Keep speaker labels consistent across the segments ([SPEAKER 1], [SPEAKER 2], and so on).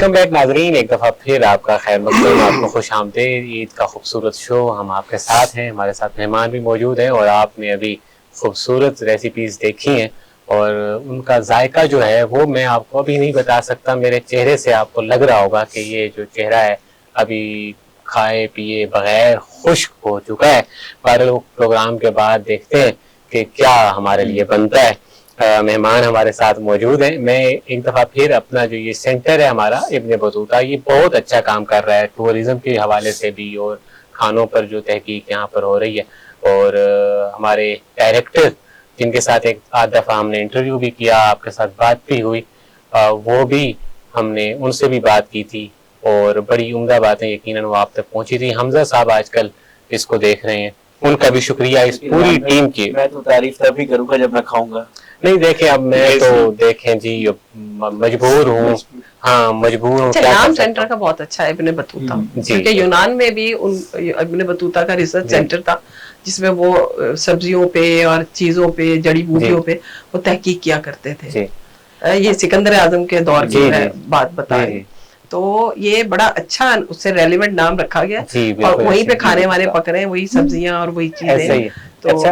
[SPEAKER 1] Welcome back नाजरीन, एक दफ़ा फिर आपका खैर मकदम, आपको खुश आमदीद। ईद का खूबसूरत शो हम आपके साथ हैं, हमारे साथ मेहमान भी मौजूद हैं और आपने अभी खूबसूरत रेसिपीज़ देखी हैं और उनका जायका जो है वो मैं आपको अभी नहीं बता सकता। मेरे चेहरे से आपको लग रहा होगा कि ये जो चेहरा है अभी खाए पिए बगैर खुश्क हो चुका है। पर प्रोग्राम के बाद देखते हैं कि क्या हमारे लिए बनता है। मेहमान हमारे साथ मौजूद हैं। मैं एक दफ़ा फिर अपना जो ये सेंटर है हमारा इब्न बतूता, ये बहुत अच्छा काम कर रहा है टूरिज़्म के हवाले से भी और खानों पर जो तहकीक यहाँ पर हो रही है। और हमारे डायरेक्टर जिनके साथ एक आध दफ़ा हमने इंटरव्यू भी किया, आपके साथ बात भी हुई, वो भी हमने उनसे भी बात की थी और बड़ी उम्दा बातें यकीनन वो आप तक पहुँची थी। हमजा साहब आजकल इसको देख रहे हैं, उनका भी शुक्रिया इस पूरी टीम की।
[SPEAKER 2] मैं तो तारीफ तभी करूंगा जब मैं खाऊंगा।
[SPEAKER 1] नहीं देखें, अब मैं तो देखें जी मजबूर हूँ, हाँ मजबूर हूँ।
[SPEAKER 3] नाम सेंटर का बहुत अच्छा है इब्न बतूता, क्योंकि यूनान में भी इब्न बतूता का रिसर्च सेंटर था जिसमें वो सब्जियों पे और चीजों पे, जड़ी बूटियों पे वो तहकीक किया करते थे। ये सिकंदर आजम के दौर की बात बता रही। तो ये बड़ा अच्छा उससे रेलिवेंट नाम रखा गया और वहीं पे खाने वाले पक रहे हैं, वही सब्जियां और वही चीजें।
[SPEAKER 1] तो अच्छा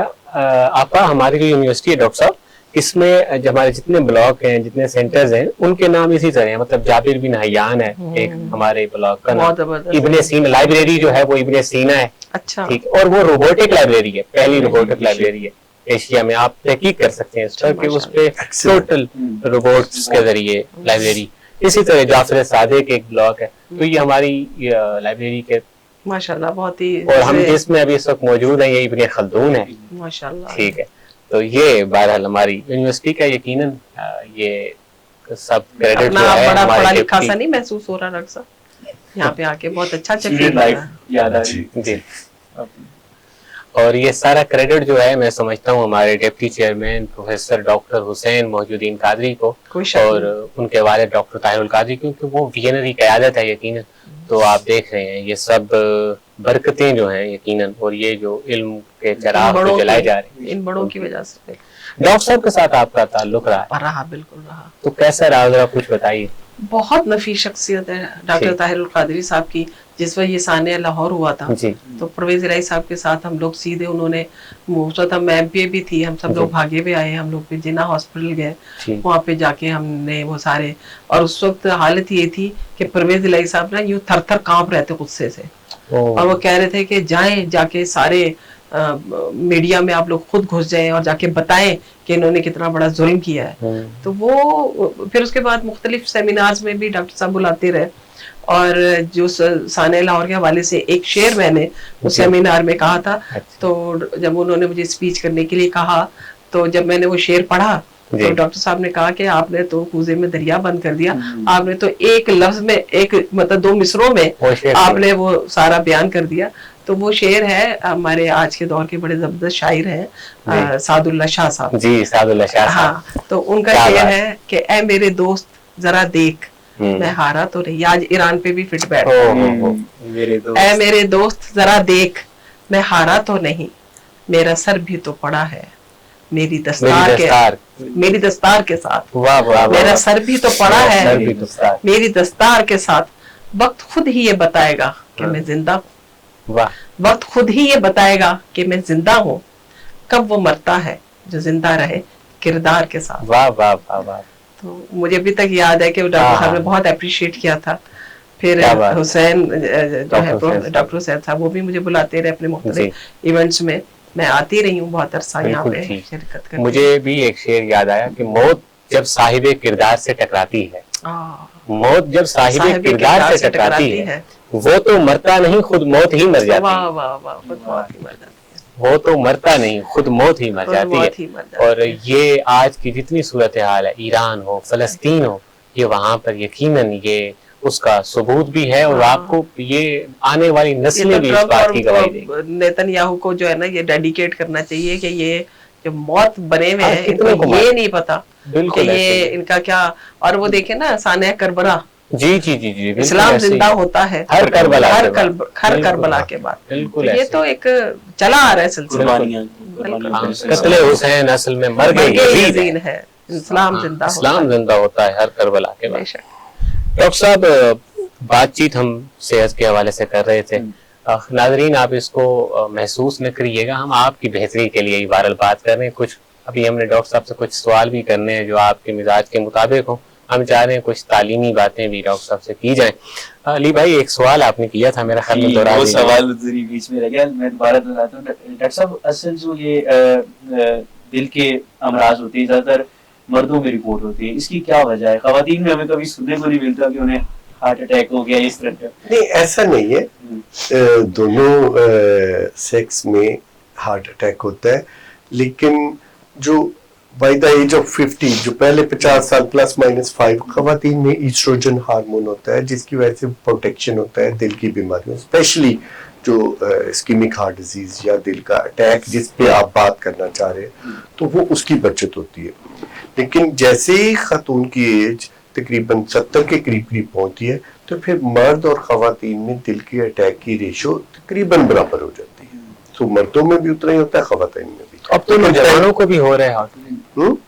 [SPEAKER 1] आपा, हमारी जो यूनिवर्सिटी है डॉक्टर साहब, इसमें हमारे जितने ब्लॉक हैं, जितने सेंटर्स हैं, उनके नाम इसी तरह हैं। मतलब जाबिर बिन हयान है एक हमारे ब्लॉक का नाम, इब्ने सीना लाइब्रेरी जो है वो इब्ने सीना है। अच्छा, ठीक। और वो रोबोटिक लाइब्रेरी है, पहली रोबोटिक लाइब्रेरी है एशिया में। आप तहकीक कर सकते हैं इस पर कि उस पे टोटल रोबोट्स के जरिए लाइब्रेरी। इसी तरह जाफर सादिक एक ब्लॉक है। तो ये हमारी लाइब्रेरी के
[SPEAKER 3] माशाल्लाह बहुत ही,
[SPEAKER 1] और हम जिसमें अभी इस वक्त मौजूद हैं ये इब्ने खल्दून है
[SPEAKER 3] माशाल्लाह, ठीक
[SPEAKER 1] है। तो ये बहरहाल हमारी यूनिवर्सिटी का यकीनन ये सब क्रेडिट जो है
[SPEAKER 3] बड़ा
[SPEAKER 1] हमारे
[SPEAKER 3] पढ़ा लिखा सा नहीं महसूस हो रहा डॉक्टर साहब, यहाँ पे आके बहुत अच्छा
[SPEAKER 2] याद आ रही
[SPEAKER 1] जी। और ये सारा क्रेडिट जो है मैं समझता हूँ हमारे deputy chairman professor doctor Hussain Mohiuddin Qadri को और उनके वालिद डॉक्टर ताहिरुल कादरी, क्योंकि वो विजनरी क़यादत है यकीनन। तो आप देख रहे हैं ये सब बरकतें जो हैं यकीनन, और ये जो इल्म के चराग जो जलाए जा रहे हैं
[SPEAKER 3] इन बड़ों की वजह से।
[SPEAKER 1] डॉक्टर साहब के साथ आपका ताल्लुक रहा?
[SPEAKER 3] बिल्कुल रहा।
[SPEAKER 1] तो कैसा रहा, जरा कुछ बताइए। बहुत
[SPEAKER 3] नफीस शख्सियत है डॉक्टर ताहिरुल कादरी साहब की। जिस वक्त ये सानिया लाहौर हुआ था तो परवेज इलाही साहब के साथ हम लोग सीधे, उन्होंने हम एमपीए भी थी, हम सब लोग भागे हुए आए, हम लोग फिर जिन्ना हॉस्पिटल गए, वहाँ पे जाके हमने वो सारे, और उस वक्त हालत ये थी कि परवेज इलाही साहब ना यूं थर थर कांप रहे थे गुस्से से, और वो कह रहे थे कि जाएं जाके सारे मीडिया में आप लोग खुद घुस जाएं और जाके बताएं कि इन्होंने कितना बड़ा जुल्म किया है। तो वो फिर उसके बाद मुख्तलिफ सेमिनार्स में भी डॉक्टर साहब बुलाते रहे, और जो सानिया लाहौर के हवाले से एक शेर मैंने उस सेमिनार में कहा था। तो जब उन्होंने मुझे स्पीच करने के लिए कहा, तो जब मैंने वो शेर पढ़ा तो डॉक्टर साहब ने कहा कि आपने तो कूजे में दरिया बंद कर दिया, आपने तो एक लफ्ज में, एक मतलब 2 मिसरों में आपने वो सारा बयान कर दिया। तो वो शेर है हमारे आज के दौर के बड़े जबरदस्त शायर हैं सादुल्लाह शाह साहब जी, सादुल्लाह शाह साहब। हाँ, तो उनका शेर है कि ऐ मेरे दोस्त जरा देख मैं हारा तो नहीं। आज ईरान पे भी फिट बैठ, ऐ मेरे दोस्त जरा देख मैं हारा तो नहीं, मेरा सर भी तो पड़ा है मेरी दस्तार के साथ, मेरा सर भी तो पड़ा है मेरी दस्तार के साथ। वक्त खुद ही ये बताएगा कि मैं जिंदा हूँ, वक्त खुद ही ये बताएगा कि मैं जिंदा हूँ। कब वो मरता है जो जिंदा रहे किरदार के साथ। वाह वाह वाह वाह। तो मुझे अभी तक याद है कि डॉक्टर साहब ने बहुत अप्रिशिएट किया था। फिर हुसैन जो है डॉक्टर हुसैन साहब, वो भी मुझे बुलाते रहे अपने मुख्तलिफ इवेंट्स में। मैं आती रही हूँ बहुत अरसा यहाँ पे शिरकत करने।
[SPEAKER 1] मुझे भी एक शेर याद आया कि मौत जब साहिबे किरदार से टकराती है, मौत जब साहिबे किरदार से टकराती है, वो तो मरता नहीं खुद मौत ही मर जाती है। वो तो मरता नहीं खुद मौत ही मर जाती है। और ये आज की जितनी सूरत हाल है, ईरान हो फलस्तीन हो, ये वहाँ पर यकीनन ये उसका सबूत भी है, और आपको ये आने वाली नस्लें भी इस बात की गवाही देंगी।
[SPEAKER 3] नेतन्याहू को जो है ना ये डेडिकेट करना चाहिए कि ये जो मौत बने हुए हैं इनको ये नहीं पता कि ये इनका क्या। और वो देखे ना सानिया करबला,
[SPEAKER 1] जी जी जी जी,
[SPEAKER 3] इस्लाम जिंदा होता है हर करबला के बाद। बिल्कुल ये तो एक चला आ रहा है सिलसिला।
[SPEAKER 1] कत्ले हुसैन असल में मर गई है,
[SPEAKER 3] इस्लाम जिंदा
[SPEAKER 1] होता है हर करबला के बाद। डॉक्टर साहब बातचीत हम सेहत के हवाले से कर रहे थे, नाजरीन आप इसको महसूस न करिएगा, हम आपकी बेहतरी के लिए ही बहरहाल बात कर रहे हैं। कुछ अभी हमने डॉक्टर साहब से कुछ सवाल भी करने हैं जो आपके मिजाज के मुताबिक हो, हम चाह रहे हैं कुछ तालीमी बातें भी डॉक्टर साहब से की जाएं। अली भाई एक सवाल आपने किया था, मेरा ख्याल में दोहरा
[SPEAKER 2] वो
[SPEAKER 1] दीजिए।
[SPEAKER 2] सवाल बीच में रह गया, मैं दोबारा दोहराता हूँ। डॉक्टर साहब असल जो ये दिल के अमराज होते हैं ज्यादातर मर्दों में रिपोर्ट होती है, इसकी क्या वजह है? खवातीन में हमें कभी सुनने को नहीं मिलता कि उन्हें हार्ट अटैक हो गया इस तरह का।
[SPEAKER 4] नहीं, ऐसा नहीं है, दोनों सेक्स में हार्ट अटैक होता है, लेकिन जो बाय द एज ऑफ 50, जो पहले 50 साल ±5 खवातीन में ईस्ट्रोजन हार्मोन होता है, जिसकी वजह से प्रोटेक्शन होता है दिल की बीमारियों, स्पेशली जो इस्कीमिक हार्ट डिजीज या दिल का अटैक जिस पे आप बात करना चाह रहे हैं, तो वो उसकी बचत होती है। लेकिन जैसे ही खातून की एज तकरीबन 70 के करीब करीब पहुंचती है, तो फिर मर्द और खवातीन में दिल के अटैक की रेशो तकरीबन बराबर हो जाती है। तो मर्दों में भी उतना ही होता है, खवातीन में भी।
[SPEAKER 1] अब तो नौजवानों को भी हो रहा है हार्ट,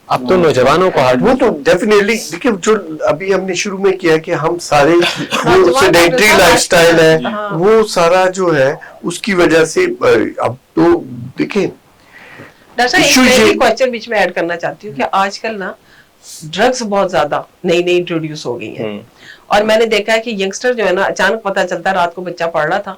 [SPEAKER 1] अब तो नौजवानों को हार्ट,
[SPEAKER 4] वो तो डेफिनेटली देखिए, जो अभी हमने शुरू में किया कि हम सारे जो सेडेंटरी लाइफस्टाइल है, वो सारा जो है उसकी वजह से अब तो देखिए।
[SPEAKER 3] डॉक्टर साहब एक क्वेश्चन बीच में ऐड करना चाहती हूँ कि आजकल ना ड्रग्स बहुत ज्यादा नई इंट्रोड्यूस हो गई हैं, और मैंने देखा है कि यंगस्टर जो है ना, अचानक पता चलता है रात को बच्चा पढ़ रहा था,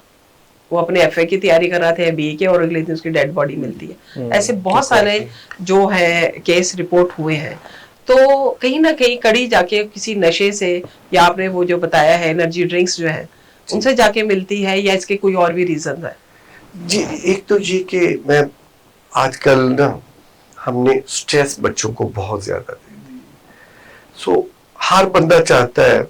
[SPEAKER 3] वो अपने एफए की तैयारी कर रहा था, बीए के, और अगले दिन उसकी डेड बॉडी मिलती है। ऐसे बहुत सारे जो है केस रिपोर्ट हुए हैं। तो कहीं ना कहीं कड़ी जाके किसी नशे से, या आपने वो जो बताया है एनर्जी ड्रिंक्स जो है, उनसे जाके मिलती है, या इसके कोई और भी रीजन है?
[SPEAKER 4] जी, एक तो ये कि मैं आजकल ना हमने स्ट्रेस बच्चों को बहुत ज्यादा दे दी, सो हर बंदा चाहता है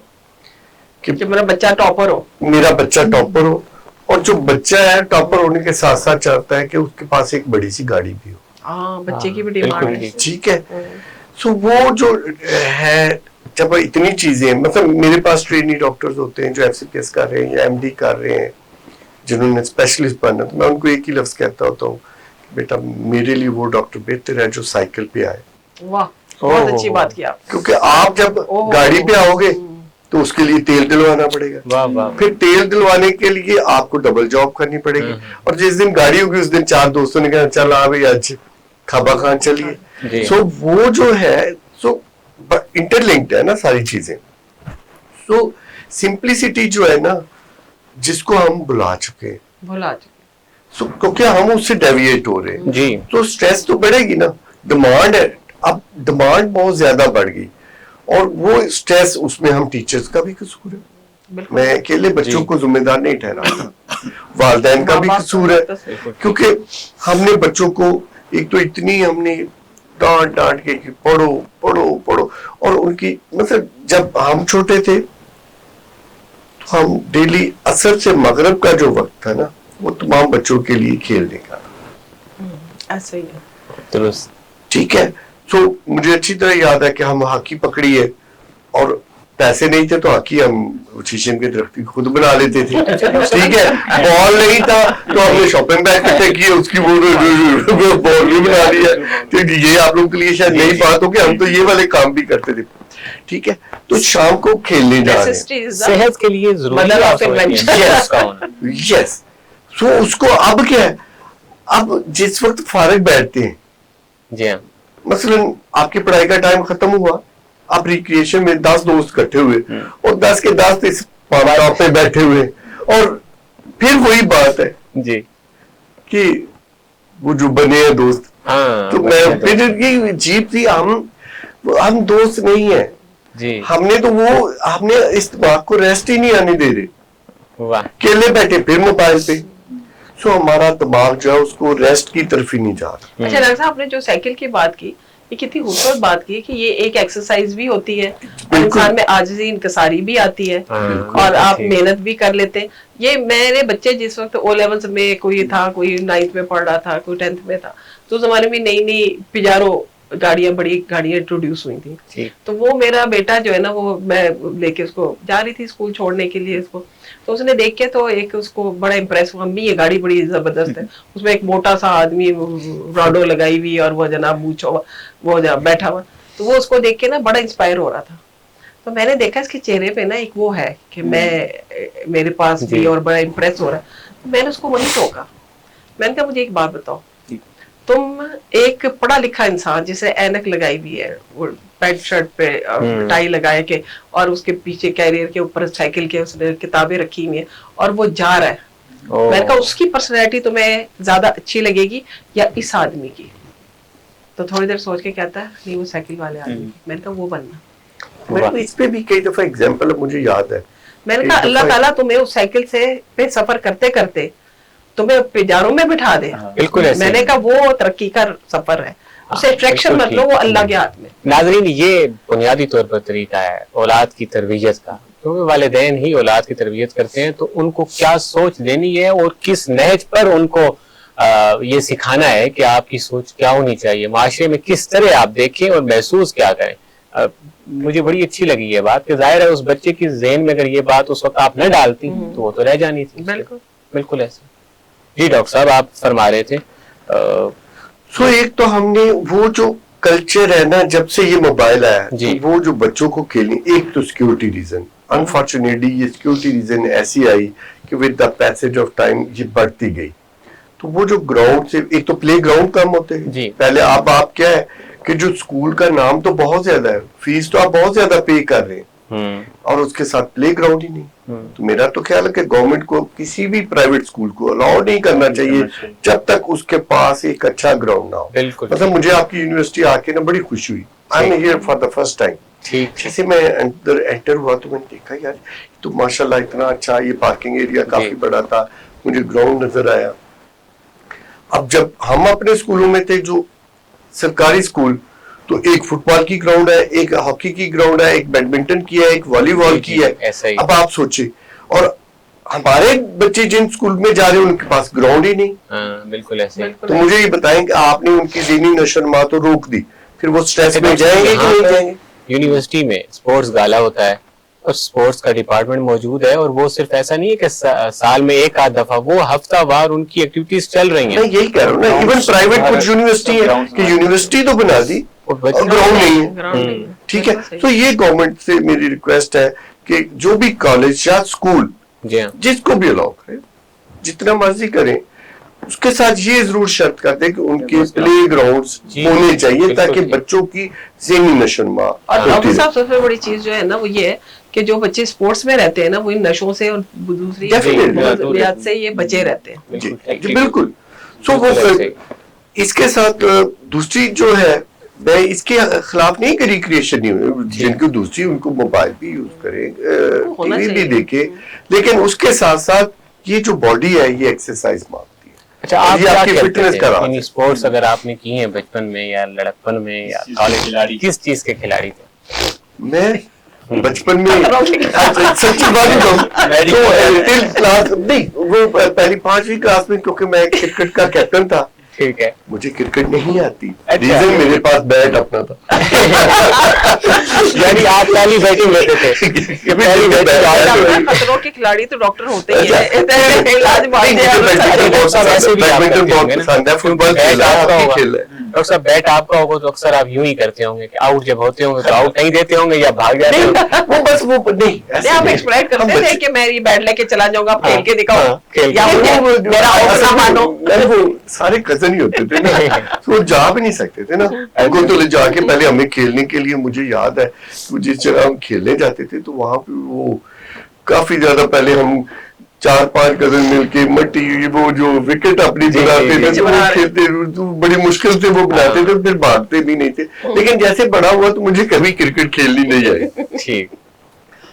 [SPEAKER 4] कि
[SPEAKER 3] मेरा बच्चा टॉपर हो,
[SPEAKER 4] मेरा बच्चा टॉपर हो, और जो बच्चा है टॉपर होने के साथ साथ चाहता है कि उसके पास एक बड़ी सी गाड़ी भी हो।
[SPEAKER 3] हाँ, बच्चे की भी डिमांड है।
[SPEAKER 4] ठीक है, सो वो जो है, जब इतनी चीजें, मतलब मेरे पास ट्रेनी डॉक्टर्स होते हैं जो एफसीपीएस कर रहे हैं या एमडी कर रहे हैं, जिन्होंने स्पेशलिस्ट बनना, तो मैं उनको एक ही लफ्ज कहता होता हूँ, बेटा मेरे लिए वो डॉक्टर बेहतर है जो साइकिल पे आए।
[SPEAKER 3] वाह, बहुत अच्छी बात की आप।
[SPEAKER 4] क्योंकि आप जब गाड़ी पे आओगे तो उसके लिए तेल दिलवाना पड़ेगा,
[SPEAKER 1] वाह वाह,
[SPEAKER 4] फिर तेल दिलवाने के लिए आपको डबल जॉब करनी पड़ेगी, और जिस दिन गाड़ी होगी उस दिन 4 दोस्तों ने कहा चल आ भाई आज खाबा खान चलिए। सो वो जो है, सो इंटरलिंक्ड है ना सारी चीजें। सो सिंप्लिसिटी जो है ना, जिसको हम भुला चुके हैं, सो क्योंकि हम उससे डेविएट हो रहे हैं
[SPEAKER 1] जी,
[SPEAKER 4] तो स्ट्रेस तो बढ़ेगी ना, डिमांड है, अब डिमांड बहुत ज्यादा बढ़ गई, और वो स्ट्रेस, उसमें हम टीचर्स का भी कसूर है, मैं अकेले बच्चों को जिम्मेदार नहीं ठहराता, वालिदैन का भी कसूर है, क्योंकि हमने बच्चों को एक तो इतनी हमने डांट के कि पढ़ो पढ़ो पढ़ो, और उनकी मतलब जब हम छोटे थे तो हम डेली असर से मगरिब का जो वक्त था ना, वो तमाम बच्चों के लिए खेलने का,
[SPEAKER 3] ऐसा ही है,
[SPEAKER 4] दुरुस्त, ठीक है। तो मुझे अच्छी तरह याद है कि हम हॉकी पकड़ी है, और पैसे नहीं थे तो हॉकी हम शीशम के दरख्त खुद बना लेते थे, ठीक है, बॉल नहीं था तो हमने शॉपिंग बैग इकट्ठे किए, उसकी वो बॉल भी बना लिया। तो ये आप लोगों के लिए शायद नई बात हो कि हम तो ये वाले काम भी करते थे, ठीक है। तो शाम को खेलने जा रहे हैं,
[SPEAKER 1] सेहत के लिए जरूरी,
[SPEAKER 4] यस। तो उसको अब क्या है, अब जिस वक्त फारिग बैठते हैं,
[SPEAKER 1] जी हाँ,
[SPEAKER 4] मसलन आपकी पढ़ाई का टाइम खत्म हुआ, आप रिक्रिएशन में 10 दोस्त इकट्ठे हुए, और 10 के 10 इस पार्क पे बैठे हुए, और फिर वही बात है
[SPEAKER 1] जी
[SPEAKER 4] कि वो जो बने हैं दोस्त, तो मैं फिर ये अजीब थी, हम दोस्त नहीं है
[SPEAKER 1] जी,
[SPEAKER 4] हमने तो वो हमने इस दिमाग को रेस्ट ही नहीं आने दे रहे,
[SPEAKER 1] वाह,
[SPEAKER 4] अकेले बैठे फिर मोबाइल पे, सो हमारा दिमाग जो है उसको रेस्ट की तरफ ही नहीं जा रहा।
[SPEAKER 3] अच्छा डॉक्टर साहब, आपने जो साइकिल की बात की, ये कितनी खूबसूरत बात की कि ये एक एक्सरसाइज भी होती है, इंसान में आजिज़ी इंकसारी भी आती है, और आप मेहनत भी कर लेते हैं। ये मेरे बच्चे जिस वक्त ओ लेवल्स में, कोई था, कोई 9th में पढ़ रहा था, कोई 10th में था, तो उस जमाने में नई पिजारो गाड़ियां, बड़ी गाड़ियां इंट्रोड्यूस हुई थी, तो वो मेरा बेटा जो है ना, वो मैं लेके उसको जा रही थी स्कूल छोड़ने के लिए उसको, तो उसने देख के तो एक उसको बड़ा इम्प्रेस हुआ, अम्मी ये गाड़ी बड़ी जबरदस्त है, उसमें एक मोटा सा आदमी राडो लगाई हुई और वो जनाब मूछो वो जनाब बैठा हुआ, तो वो उसको देख के ना बड़ा इंस्पायर हो रहा था। تو میں نے دیکھا اس کے چہرے پہ نا ایک وہ ہے کہ میں میرے پاس بھی اور بڑا امپریس ہو رہا ہے. میں نے اس کو وہی ٹوکا. میں نے کہا مجھے ایک بات بتاؤ, تم ایک پڑھا لکھا انسان جسے اینک لگائی ہوئی ہے, پینٹ شرٹ پہ ٹائی لگائے کے, اور اس کے پیچھے کیریئر کے اوپر سائیکل کے اس نے کتابیں رکھی ہوئی ہیں اور وہ جا رہا ہے, میں نے کہا اس کی پرسنالٹی تمہیں زیادہ اچھی لگے گی یا اس آدمی کی؟ تو تھوڑی دیر سوچ کے کہتا ہے نہیں وہ سائیکل والے آدمی. میں نے کہا وہ بننا.
[SPEAKER 4] اس پہ بھی کئی دفعہ ایگزامپل مجھے یاد ہے.
[SPEAKER 3] میں نے کہا اللہ تعالیٰ تمہیں اس سائیکل سے پہ سفر کرتے کرتے تمہیں پیجاروں میں بٹھا دے.
[SPEAKER 1] بالکل ایسے.
[SPEAKER 3] میں نے کہا وہ ترقی کا سفر ہے, اسے اٹریکشن مطلب وہ اللہ کے ہاتھ میں.
[SPEAKER 1] ناظرین یہ بنیادی طور پر طریقہ ہے اولاد کی تربیت کا, کیونکہ والدین ہی اولاد کی تربیت کرتے ہیں تو ان کو کیا سوچ دینی ہے اور کس نہج پر ان کو یہ سکھانا ہے کہ آپ کی سوچ کیا ہونی چاہیے, معاشرے میں کس طرح آپ دیکھیں اور محسوس کیا کریں. مجھے بڑی اچھی لگی یہ بات کہ ظاہر ہے اس بچے کی ذہن میں اگر یہ بات اس وقت آپ نہ ڈالتی تو وہ تو رہ جانی تھی. بالکل ایسا. جی ڈاکٹر صاحب آپ فرما رہے تھے.
[SPEAKER 4] سو ایک تو ہم نے وہ جو کلچر ہے نا جب سے یہ موبائل آیا وہ جو بچوں کو کھیلنے, ایک تو سیکیورٹی ریزن, انفارچونیٹلی یہ سیکیورٹی ریزن ایسی آئی کہ with the passage of time یہ بڑھتی گئی. تو وہ جو گراؤنڈ سے, ایک تو پلے گراؤنڈ کم ہوتے ہیں پہلے, آپ کیا ہے کہ جو اسکول کا نام تو بہت زیادہ ہے, فیس تو آپ بہت زیادہ پے کر رہے ہیں اور اس کے ساتھ پلے گراؤنڈ ہی نہیں. تو میرا تو خیال ہے کہ گورنمنٹ کو کسی بھی پرائیویٹ اسکول کو الاؤ نہیں کرنا چاہیے جب تک اس کے پاس ایک اچھا گراؤنڈ نہ ہو. مطلب مجھے آپ کی یونیورسٹی آ کے نا بڑی خوشی ہوئی, I am here for the first time. جیسے میں اندر انٹر ہوا تو میں نے دیکھا یار تو ماشاءاللہ اتنا اچھا, یہ پارکنگ ایریا کافی بڑا تھا, مجھے گراؤنڈ نظر آیا. اب جب ہم اپنے اسکولوں میں تھے جو سرکاری اسکول, تو ایک فٹ بال کی گراؤنڈ ہے, ایک ہاکی کی گراؤنڈ ہے, ایک بیڈمنٹن کی ہے, ایک والی بال کی ہے. اب آپ سوچیں, اور ہمارے بچے جن اسکول میں جا رہے ہیں ان کے پاس گراؤنڈ ہی نہیں.
[SPEAKER 1] بالکل ایسے.
[SPEAKER 4] تو مجھے یہ بتائیں کہ آپ نے ان کی ذہنی نشوونما تو روک دی, پھر وہ سٹریس میں جائیں گے کہ نہیں جائیں گے؟
[SPEAKER 1] یونیورسٹی میں اسپورٹس گالا ہوتا ہے اور اسپورٹس کا ڈپارٹمنٹ موجود ہے, اور وہ صرف ایسا نہیں ہے کہ سال میں ایک آدھ دفعہ, وہ ہفتہ وار ان کی ایکٹیویٹیز چل رہی ہیں.
[SPEAKER 4] میں یہی کہہ رہا ہوں نا, ایون پرائیویٹ کچھ یونیورسٹی ہے کہ یونیورسٹی تو بنا دی اور گراؤنڈ نہیں ہے. ٹھیک ہے, تو یہ گورنمنٹ سے میری ریکویسٹ ہے کہ جو بھی کالج یا اسکول جس کو بھی الاؤ کرے, جتنا مرضی کریں, اس کے ساتھ یہ ضرور شرط کر دیں کہ ان کے پلے گراؤنڈز ہونے چاہیے تاکہ بچوں کی ذہنی نشوونما.
[SPEAKER 3] اور ڈاکٹر صاحب سب سے بڑی چیز جو ہے نا وہ یہ ہے کہ جو بچے اسپورٹس میں رہتے ہیں نا وہ ان نشوں سے اور دوسری ضروریات سے یہ بچے رہتے ہیں.
[SPEAKER 4] جی بالکل. سو وہ اس کے ساتھ دوسری جو ہے, میں اس کے خلاف نہیں کہ ریکریشن نہیں ہوئے, جن کو دوسری ان کو موبائل بھی یوز کریں, ٹی وی بھی دیکھیں, لیکن اس کے ساتھ ساتھ یہ جو باڈی ہے یہ ایکسرسائز مانگتی ہے.
[SPEAKER 1] اچھا, آپ کیا کہتے ہیں اسپورٹس اگر آپ نے کی ہیں بچپن میں یا لڑکپن میں یا کالج, کس چیز کے کھلاڑی تھے؟
[SPEAKER 4] میں بچپن میں سچی بات کلاس نہیں, وہ پہلی 5ویں کلاس میں, کیونکہ میں کرکٹ کا کیپٹن تھا.
[SPEAKER 1] ٹھیک ہے,
[SPEAKER 4] مجھے کرکٹ نہیں آتی, ریزن میرے پاس بیٹ اپنا تھا.
[SPEAKER 1] یعنی آپ پہلی بیٹنگ لیتے تھے؟
[SPEAKER 3] خطروں کے کھلاڑی تو ڈاکٹر ہوتے ہی ہیں.
[SPEAKER 1] بیڈمنٹن بہت پسند ہے, فٹ بال کھیلا ہے. ڈاکٹر صاحب بیٹ آپ کا ہوگا تو اکثر آپ یوں ہی کرتے ہوں گے کہ آؤٹ جب ہوتے ہوں گے تو آؤٹ نہیں دیتے ہوں گے یا بھاگ جاتے ہوں گے.
[SPEAKER 4] وہ بس وہ نہیں,
[SPEAKER 3] آپ ایکسپلائٹ کرتے تھے کہ میں یہ بیٹ لے کے چلا جاؤں گا, کھیل کے دکھاؤ,
[SPEAKER 4] وہ سارے کزن ہی ہوتے تھے نا, وہ جا بھی نہیں سکتے تھے نا. ان کو تو لے جا کے پہلے ہمیں کھیلنے کے لیے, مجھے یاد ہے جس جگہ ہم کھیلنے جاتے تھے تو وہاں پہ وہ کافی زیادہ پہلے ہم 4-5 کزن مل کے مٹی وہ جو وکٹ اپنی بناتے تھے, وہ کھیلتے, بڑی مشکل سے وہ بناتے تھے, پھر بھاگتے بھی نہیں تھے. لیکن جیسے بڑا ہوا تو مجھے کبھی کرکٹ کھیلنی نہیں آئی.
[SPEAKER 1] ٹھیک,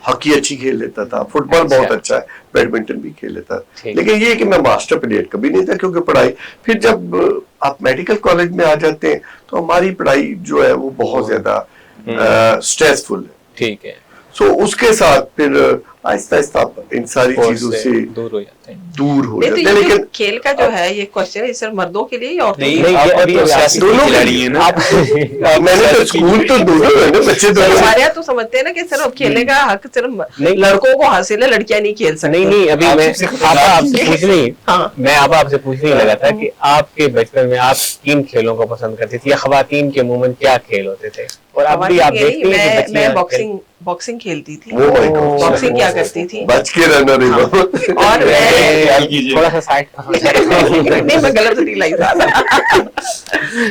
[SPEAKER 4] ہاکی اچھی کھیل لیتا تھا, فٹ بال بہت اچھا ہے, بیڈمنٹن بھی کھیل لیتا تھا, لیکن یہ کہ میں ماسٹر پلیئر کبھی نہیں تھا کیونکہ پڑھائی. پھر جب آپ میڈیکل کالج میں آ جاتے ہیں تو ہماری پڑھائی جو ہے وہ بہت زیادہ اسٹریسفل ہے.
[SPEAKER 1] ٹھیک ہے.
[SPEAKER 4] سو اس کے ساتھ پھر آہستہ آہستہ ان ساری چیزوں سے
[SPEAKER 1] دور ہو جاتا.
[SPEAKER 4] दूर हो
[SPEAKER 3] नहीं तो
[SPEAKER 4] जाते हैं।
[SPEAKER 3] ये
[SPEAKER 4] लेकिन
[SPEAKER 3] खेल का जो है ये क्वेश्चन है सिर्फ मर्दों के लिए या औरतों के
[SPEAKER 2] नहीं,
[SPEAKER 3] लिए?
[SPEAKER 1] नहीं,
[SPEAKER 2] आप
[SPEAKER 1] अभी
[SPEAKER 2] तो
[SPEAKER 1] आप
[SPEAKER 2] सियासत
[SPEAKER 4] दोनों
[SPEAKER 2] की खिलाड़ी हैं ना।
[SPEAKER 4] मैंने तो स्कूल तो दोनों है ना, बच्चे दोनों।
[SPEAKER 3] हमारे यहाँ तो समझते हैं ना कि सिर्फ खेलने का हक सिर्फ
[SPEAKER 1] नहीं।
[SPEAKER 3] लड़कों को हासिल है, लड़कियां नहीं खेल सकती।
[SPEAKER 1] नहीं नहीं, अभी
[SPEAKER 2] आप
[SPEAKER 1] मैं
[SPEAKER 2] सबसे
[SPEAKER 1] आपसे पूछने
[SPEAKER 3] हाँ।
[SPEAKER 1] मैं आपसे पूछने लगा था कि आपके बचपन में आप किन खेलों को पसंद करती थी, या खवातीन के अमूमन क्या खेल होते थे? और अब भी आप देखते हैं कि
[SPEAKER 3] मैं
[SPEAKER 1] बच्चियां
[SPEAKER 3] बॉक्सिंग खेलती थी।
[SPEAKER 4] Oh my God.
[SPEAKER 3] बॉक्सिंग क्या करती थी?
[SPEAKER 4] बच के रहना रे बाबा।
[SPEAKER 3] और मैं
[SPEAKER 2] ख्याल कीजिए।
[SPEAKER 1] थोड़ा सा साइड
[SPEAKER 3] नहीं, मैं गलत नहीं लाई था।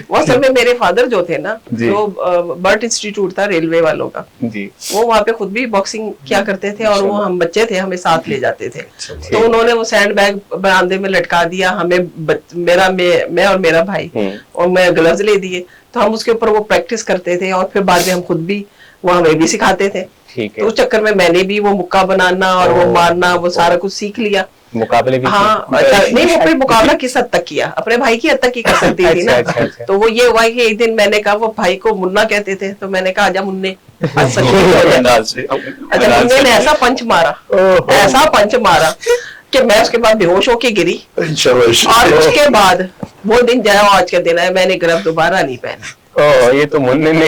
[SPEAKER 3] वो असल में मेरे फादर जो थे ना,
[SPEAKER 1] जी।
[SPEAKER 3] जो बर्ट इंस्टीट्यूट था रेलवे वालों का,
[SPEAKER 1] जी
[SPEAKER 3] वो वहाँ पे खुद भी बॉक्सिंग किया करते थे और वो हम बच्चे थे, हमें साथ ले जाते थे। तो उन्होंने वो सैंड बैग बरामदे में लटका दिया हमें, मैं और मेरा भाई, और मैं ग्लव्स ले दिए, तो हम उसके ऊपर वो प्रैक्टिस करते थे और फिर बाद में हम खुद भी वो हमें भी सिखाते थे।
[SPEAKER 1] ठीक
[SPEAKER 3] तो
[SPEAKER 1] है।
[SPEAKER 3] उस चक्कर में मैंने भी वो मुक्का बनाना और वो मारना वो सारा कुछ सीख लिया।
[SPEAKER 1] मुकाबले भी
[SPEAKER 3] हाँ, अच्छा, नहीं वो फिर मुकाबला किस हद तक किया, अपने भाई की हद तक ही कर सकती थी ना।
[SPEAKER 1] अच्छा।
[SPEAKER 3] तो वो ये हुआ कि एक दिन मैंने कहा, वो भाई को मुन्ना कहते थे, तो मैंने कहा आजा मुन्ने, आज सच में हो जाए।
[SPEAKER 2] अंदाज से।
[SPEAKER 3] अच्छा, मुन्ने ने ऐसा पंच मारा, ऐसा पंच मारा कि मैं उसके बाद बेहोश होके गिरी,
[SPEAKER 4] शाबाश।
[SPEAKER 3] और उसके बाद वो दिन जाया आज का दिन है, मैंने ग्लव दोबारा नहीं पहना।
[SPEAKER 1] ओह, ये तो मुन्ने ने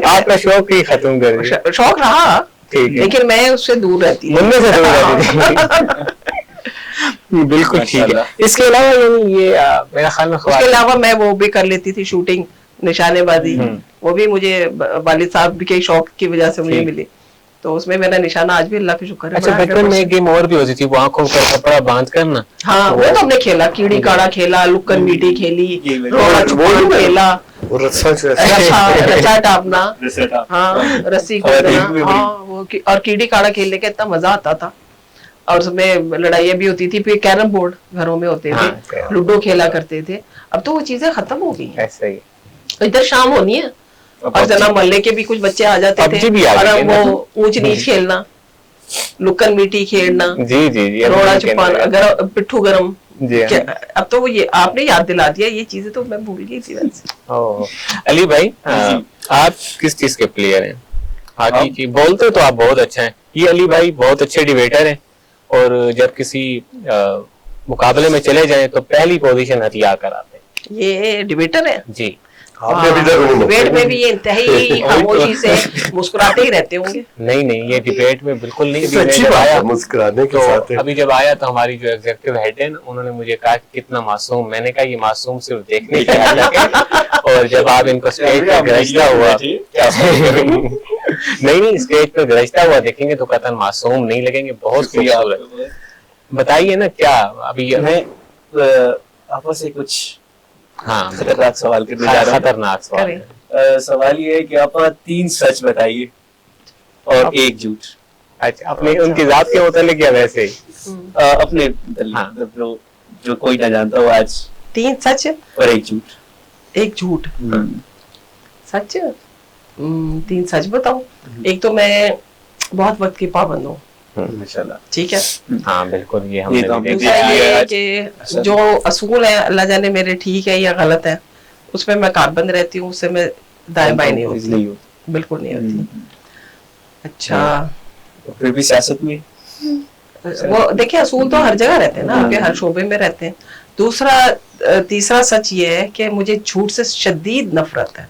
[SPEAKER 1] आपका शौक ही खत्म कर दिया।
[SPEAKER 3] शौक रहा,
[SPEAKER 1] ठीक है।
[SPEAKER 3] लेकिन मैं उससे दूर रहती थी।
[SPEAKER 1] मुन्ने से दूर रहती थी। बिल्कुल ठीक है।
[SPEAKER 2] माशाल्लाह।
[SPEAKER 1] इसके अलावा ये मेरा ख्याल में
[SPEAKER 3] उसके अलावा मैं वो भी कर लेती थी, शूटिंग, निशानेबाजी, वो भी मुझे वालिद साहब के शौक की वजह से मुझे
[SPEAKER 1] ठीक।
[SPEAKER 3] मिली, तो उसमें मेरा निशाना आज भी अल्लाह का शुक्र है।
[SPEAKER 1] अच्छा,
[SPEAKER 3] बड़ा
[SPEAKER 1] बचपन में
[SPEAKER 3] 100%।
[SPEAKER 1] एक गेम और भी होती थी, वो आंखों पर कपड़ा बांध कर ना।
[SPEAKER 3] हाँ, वो तो हमने खेला, कीड़ी काड़ा खेला, लुक्कन मीटी खेली, रोड़ा छुपान खेला,
[SPEAKER 4] वो रस्सा जो है
[SPEAKER 3] रचा टापना, हाँ, रस्सी कूदना, हाँ, वो और कीड़ी काड़ा खेलने का इतना मजा आता था। और उसमें लड़ाइयाँ भी होती थी, फिर कैरम बोर्ड घरों में होते
[SPEAKER 1] हाँ,
[SPEAKER 3] थे, लूडो खेला करते थे। अब तो वो चीजें खत्म हो गई हैं।
[SPEAKER 1] ऐसे ही
[SPEAKER 3] इधर शाम होनी है और जना मोहल्ले के भी कुछ बच्चे आ जाते
[SPEAKER 1] PUBG
[SPEAKER 3] थे,
[SPEAKER 1] भी आ
[SPEAKER 3] और
[SPEAKER 1] गई है ना।
[SPEAKER 3] वो ऊंच नीच खेलना, लुक्कन मीटी खेलना,
[SPEAKER 1] जी जी जी, अभी
[SPEAKER 3] रोड़ा
[SPEAKER 1] भी
[SPEAKER 3] छुपान,
[SPEAKER 1] कहने
[SPEAKER 3] अगर पिट्ठू गरम।
[SPEAKER 1] जी हाँ।
[SPEAKER 3] अब तो वो ये आपने याद दिला दिया, ये चीजें तो मैं भूल गई थी वैसे।
[SPEAKER 1] ओह, अली भाई, आप किस चीज के प्लेयर हैं? हॉकी की बोलते तो आप बहुत अच्छा हैं। ये अली भाई बहुत अच्छे डिबेटर हैं, और जब किसी मुकाबले में चले जाएं तो पहली पोजीशन हथिया कर आते हैं।
[SPEAKER 3] ये डिबेटर है
[SPEAKER 1] जी।
[SPEAKER 4] आपने अभी तक नहीं
[SPEAKER 3] डिबेट में भी ये इंतहाई खामोशी से मुस्कुराते ही रहते होंगे।
[SPEAKER 1] नहीं नहीं, ये डिबेट में बिल्कुल नहीं।
[SPEAKER 4] इससे अच्छी
[SPEAKER 1] जब
[SPEAKER 4] बात
[SPEAKER 1] आया
[SPEAKER 4] है, मुस्कुराने के
[SPEAKER 1] तो
[SPEAKER 4] साथ है।
[SPEAKER 1] अभी जब आया तो हमारी जो एग्जीक्यूटिव हेड है, उन्होंने मुझे कहा कि कितना मासूम। मैंने कहा ये मासूम सिर्फ देखने के लायक है, और जब आप इनको स्टेज पे गरजता हुआ नहीं स्टेज पे गरजता हुआ देखेंगे तो कतई मासूम नहीं लगेंगे, बहुत खूबसूरत। बताइए ना क्या अभी
[SPEAKER 2] मैं आपसे कुछ
[SPEAKER 1] हाँ,
[SPEAKER 2] खतरनाक सवाल करने जा रहा हूँ।
[SPEAKER 1] खतरनाक सवाल
[SPEAKER 3] करें।
[SPEAKER 1] है।
[SPEAKER 2] सवाल ये है कि आप 3 सच बताइए और 1 झूठ।
[SPEAKER 1] अच्छा, अपने उनकी जात के मुतालिक या वैसे ही?
[SPEAKER 2] अपने मतलब
[SPEAKER 1] हाँ।
[SPEAKER 2] जो कोई ना जानता हो आज,
[SPEAKER 3] 3 सच
[SPEAKER 2] और 1 झूठ।
[SPEAKER 3] 1 झूठ। सच 3 सच बताओ। एक तो मैं बहुत वक्त की पाबंद हूँ,
[SPEAKER 2] माशाल्लाह।
[SPEAKER 3] ठीक है।
[SPEAKER 1] हाँ बिल्कुल, ये हमने
[SPEAKER 2] ये तो
[SPEAKER 1] भी
[SPEAKER 2] हमने
[SPEAKER 1] देखा।
[SPEAKER 3] दूसरा ये है
[SPEAKER 2] आज-
[SPEAKER 3] कि जो असूल है अल्लाह जाने मेरे ठीक है या गलत है, उसमें मैं कारबंद रहती हूँ, उससे मैं दाएं बाएं नहीं होती,
[SPEAKER 2] नहीं होती।
[SPEAKER 3] बिल्कुल नहीं होती। अच्छा,
[SPEAKER 2] फिर भी सियासत में
[SPEAKER 3] वो देखिए असूल तो हर जगह रहते हैं ना, आपके हर शोबे में रहते हैं। दूसरा तीसरा सच ये है कि मुझे झूठ से शदीद नफरत है,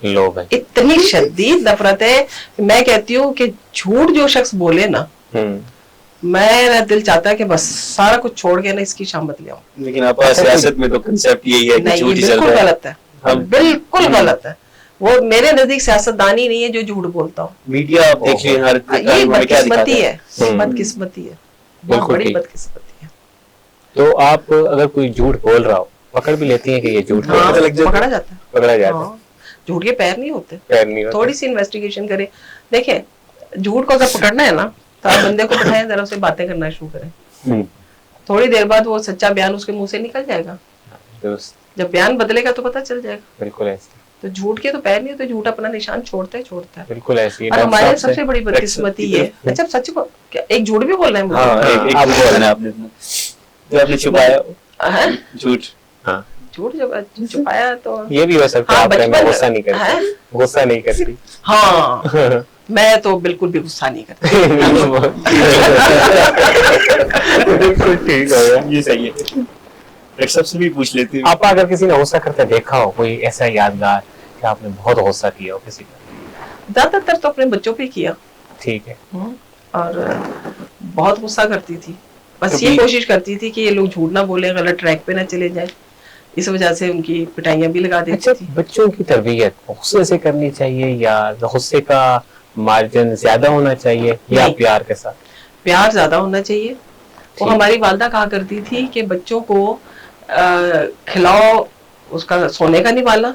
[SPEAKER 1] लोग हैं।
[SPEAKER 3] इतनी शदीद नफरत है। मैं कहती हूँ कि झूठ जो शख्स बोले ना, मेरा दिल चाहता है कि बस सारा कुछ छोड़ के ना इसकी शामत ले आऊं।
[SPEAKER 2] लेकिन आप सियासत में तो कंसेप्ट यही है कि
[SPEAKER 3] नहीं,
[SPEAKER 2] झूठ
[SPEAKER 3] ये
[SPEAKER 2] ही चल
[SPEAKER 3] बिल्कुल
[SPEAKER 2] रहा है।
[SPEAKER 3] गलत है,
[SPEAKER 2] हम-
[SPEAKER 3] बिल्कुल गलत है। वो मेरे नजदीक सियासतदानी नहीं है जो झूठ बोलता हूँ।
[SPEAKER 2] मीडिया आप देख लीजिए, हर
[SPEAKER 3] ये
[SPEAKER 2] कार्यक्रम में क्या दिखाता
[SPEAKER 3] बदकिस्मती है,
[SPEAKER 1] हम्म।
[SPEAKER 3] बदकिस्मती है, बहुत
[SPEAKER 1] बिल्कुल
[SPEAKER 3] बड़ी
[SPEAKER 1] ठीक।
[SPEAKER 3] बदकिस्मती है।
[SPEAKER 1] तो आप अगर कोई झूठ बोल रहा हो, पकड़ भी लेती हैं कि ये झूठ बोल रहा
[SPEAKER 3] हाँ,
[SPEAKER 1] है?
[SPEAKER 2] लग जाता है।
[SPEAKER 3] पकड़ा जाता है।
[SPEAKER 1] पकड़ा जाता है,
[SPEAKER 3] हाँ, झूठ के पैर नहीं होते,
[SPEAKER 1] पैर नहीं होता।
[SPEAKER 3] थोड़ी सी इन्वेस्टिगेशन करें। देखें, झूठ को अगर पकड़ना है ना, तो आप बंदे को बिठाएं, जरा से बातें करना शुरू करें,
[SPEAKER 1] हम्म,
[SPEAKER 3] थोड़ी देर बाद वो सच्चा बयान उसके मुंह से निकल जाएगा।
[SPEAKER 1] दुरुस्त,
[SPEAKER 3] जब बयान बदलेगा तो पता चल जाएगा।
[SPEAKER 1] बिल्कुल ऐसे,
[SPEAKER 3] तो झूठ के तो पैर नहीं होते, झूठ अपना निशान छोड़ता है, छोड़ता है।
[SPEAKER 1] बिल्कुल ऐसे ही।
[SPEAKER 3] और
[SPEAKER 1] डॉक्टर
[SPEAKER 3] हमारे
[SPEAKER 1] साहब से-
[SPEAKER 3] सबसे बड़ी बदकिस्मती ये, अच्छा सच को क्या एक झूठ भी बोलना है मुझे?
[SPEAKER 2] हाँ, एक
[SPEAKER 1] आप
[SPEAKER 2] झूठ
[SPEAKER 1] बोल-
[SPEAKER 2] बोला आपने अपना। जो आपने छुपाया
[SPEAKER 3] हैं?
[SPEAKER 2] झूठ।
[SPEAKER 1] हाँ,
[SPEAKER 3] झूठ जब छुपाया तो
[SPEAKER 1] ये भी हो सकता है
[SPEAKER 3] हाँ,
[SPEAKER 1] आप
[SPEAKER 3] बचपन
[SPEAKER 1] में
[SPEAKER 3] में-
[SPEAKER 1] गुस्सा नहीं करती,
[SPEAKER 3] हैं?
[SPEAKER 1] गुस्सा नहीं करती।
[SPEAKER 3] हाँ, میں تو بالکل بھی غصہ نہیں کرتی.
[SPEAKER 1] بالکل ٹھیک ہو گیا,
[SPEAKER 2] یہ صحیح ہے. ڈاکٹر صاحب سے بھی پوچھ لیتے ہیں,
[SPEAKER 1] آپ اگر کسی نے غصہ کرتے دیکھا ہو, کوئی ایسا یادگار کہ آپ نے بہت غصہ کیا ہو کسی کا؟
[SPEAKER 3] زیادہ تر تو اپنے بچوں پہ کیا.
[SPEAKER 1] ٹھیک ہے.
[SPEAKER 3] اور بہت غصہ کرتی تھی, بس یہ کوشش کرتی تھی کہ یہ لوگ جھوٹ نہ بولیں, غلط ٹریک پہ نہ چلے جائیں, اس وجہ سے ان کی پٹائیاں بھی لگا دیتی تھی.
[SPEAKER 1] بچوں کی تربیت غصے سے کرنی چاہیے یا غصے کا مارجن زیادہ ہونا چاہیے یا پیار کے ساتھ؟
[SPEAKER 3] پیار زیادہ ہونا چاہیے. وہ ہماری والدہ کہا کرتی تھی کہ بچوں کو کھلاؤ اس کا سونے کا نوالا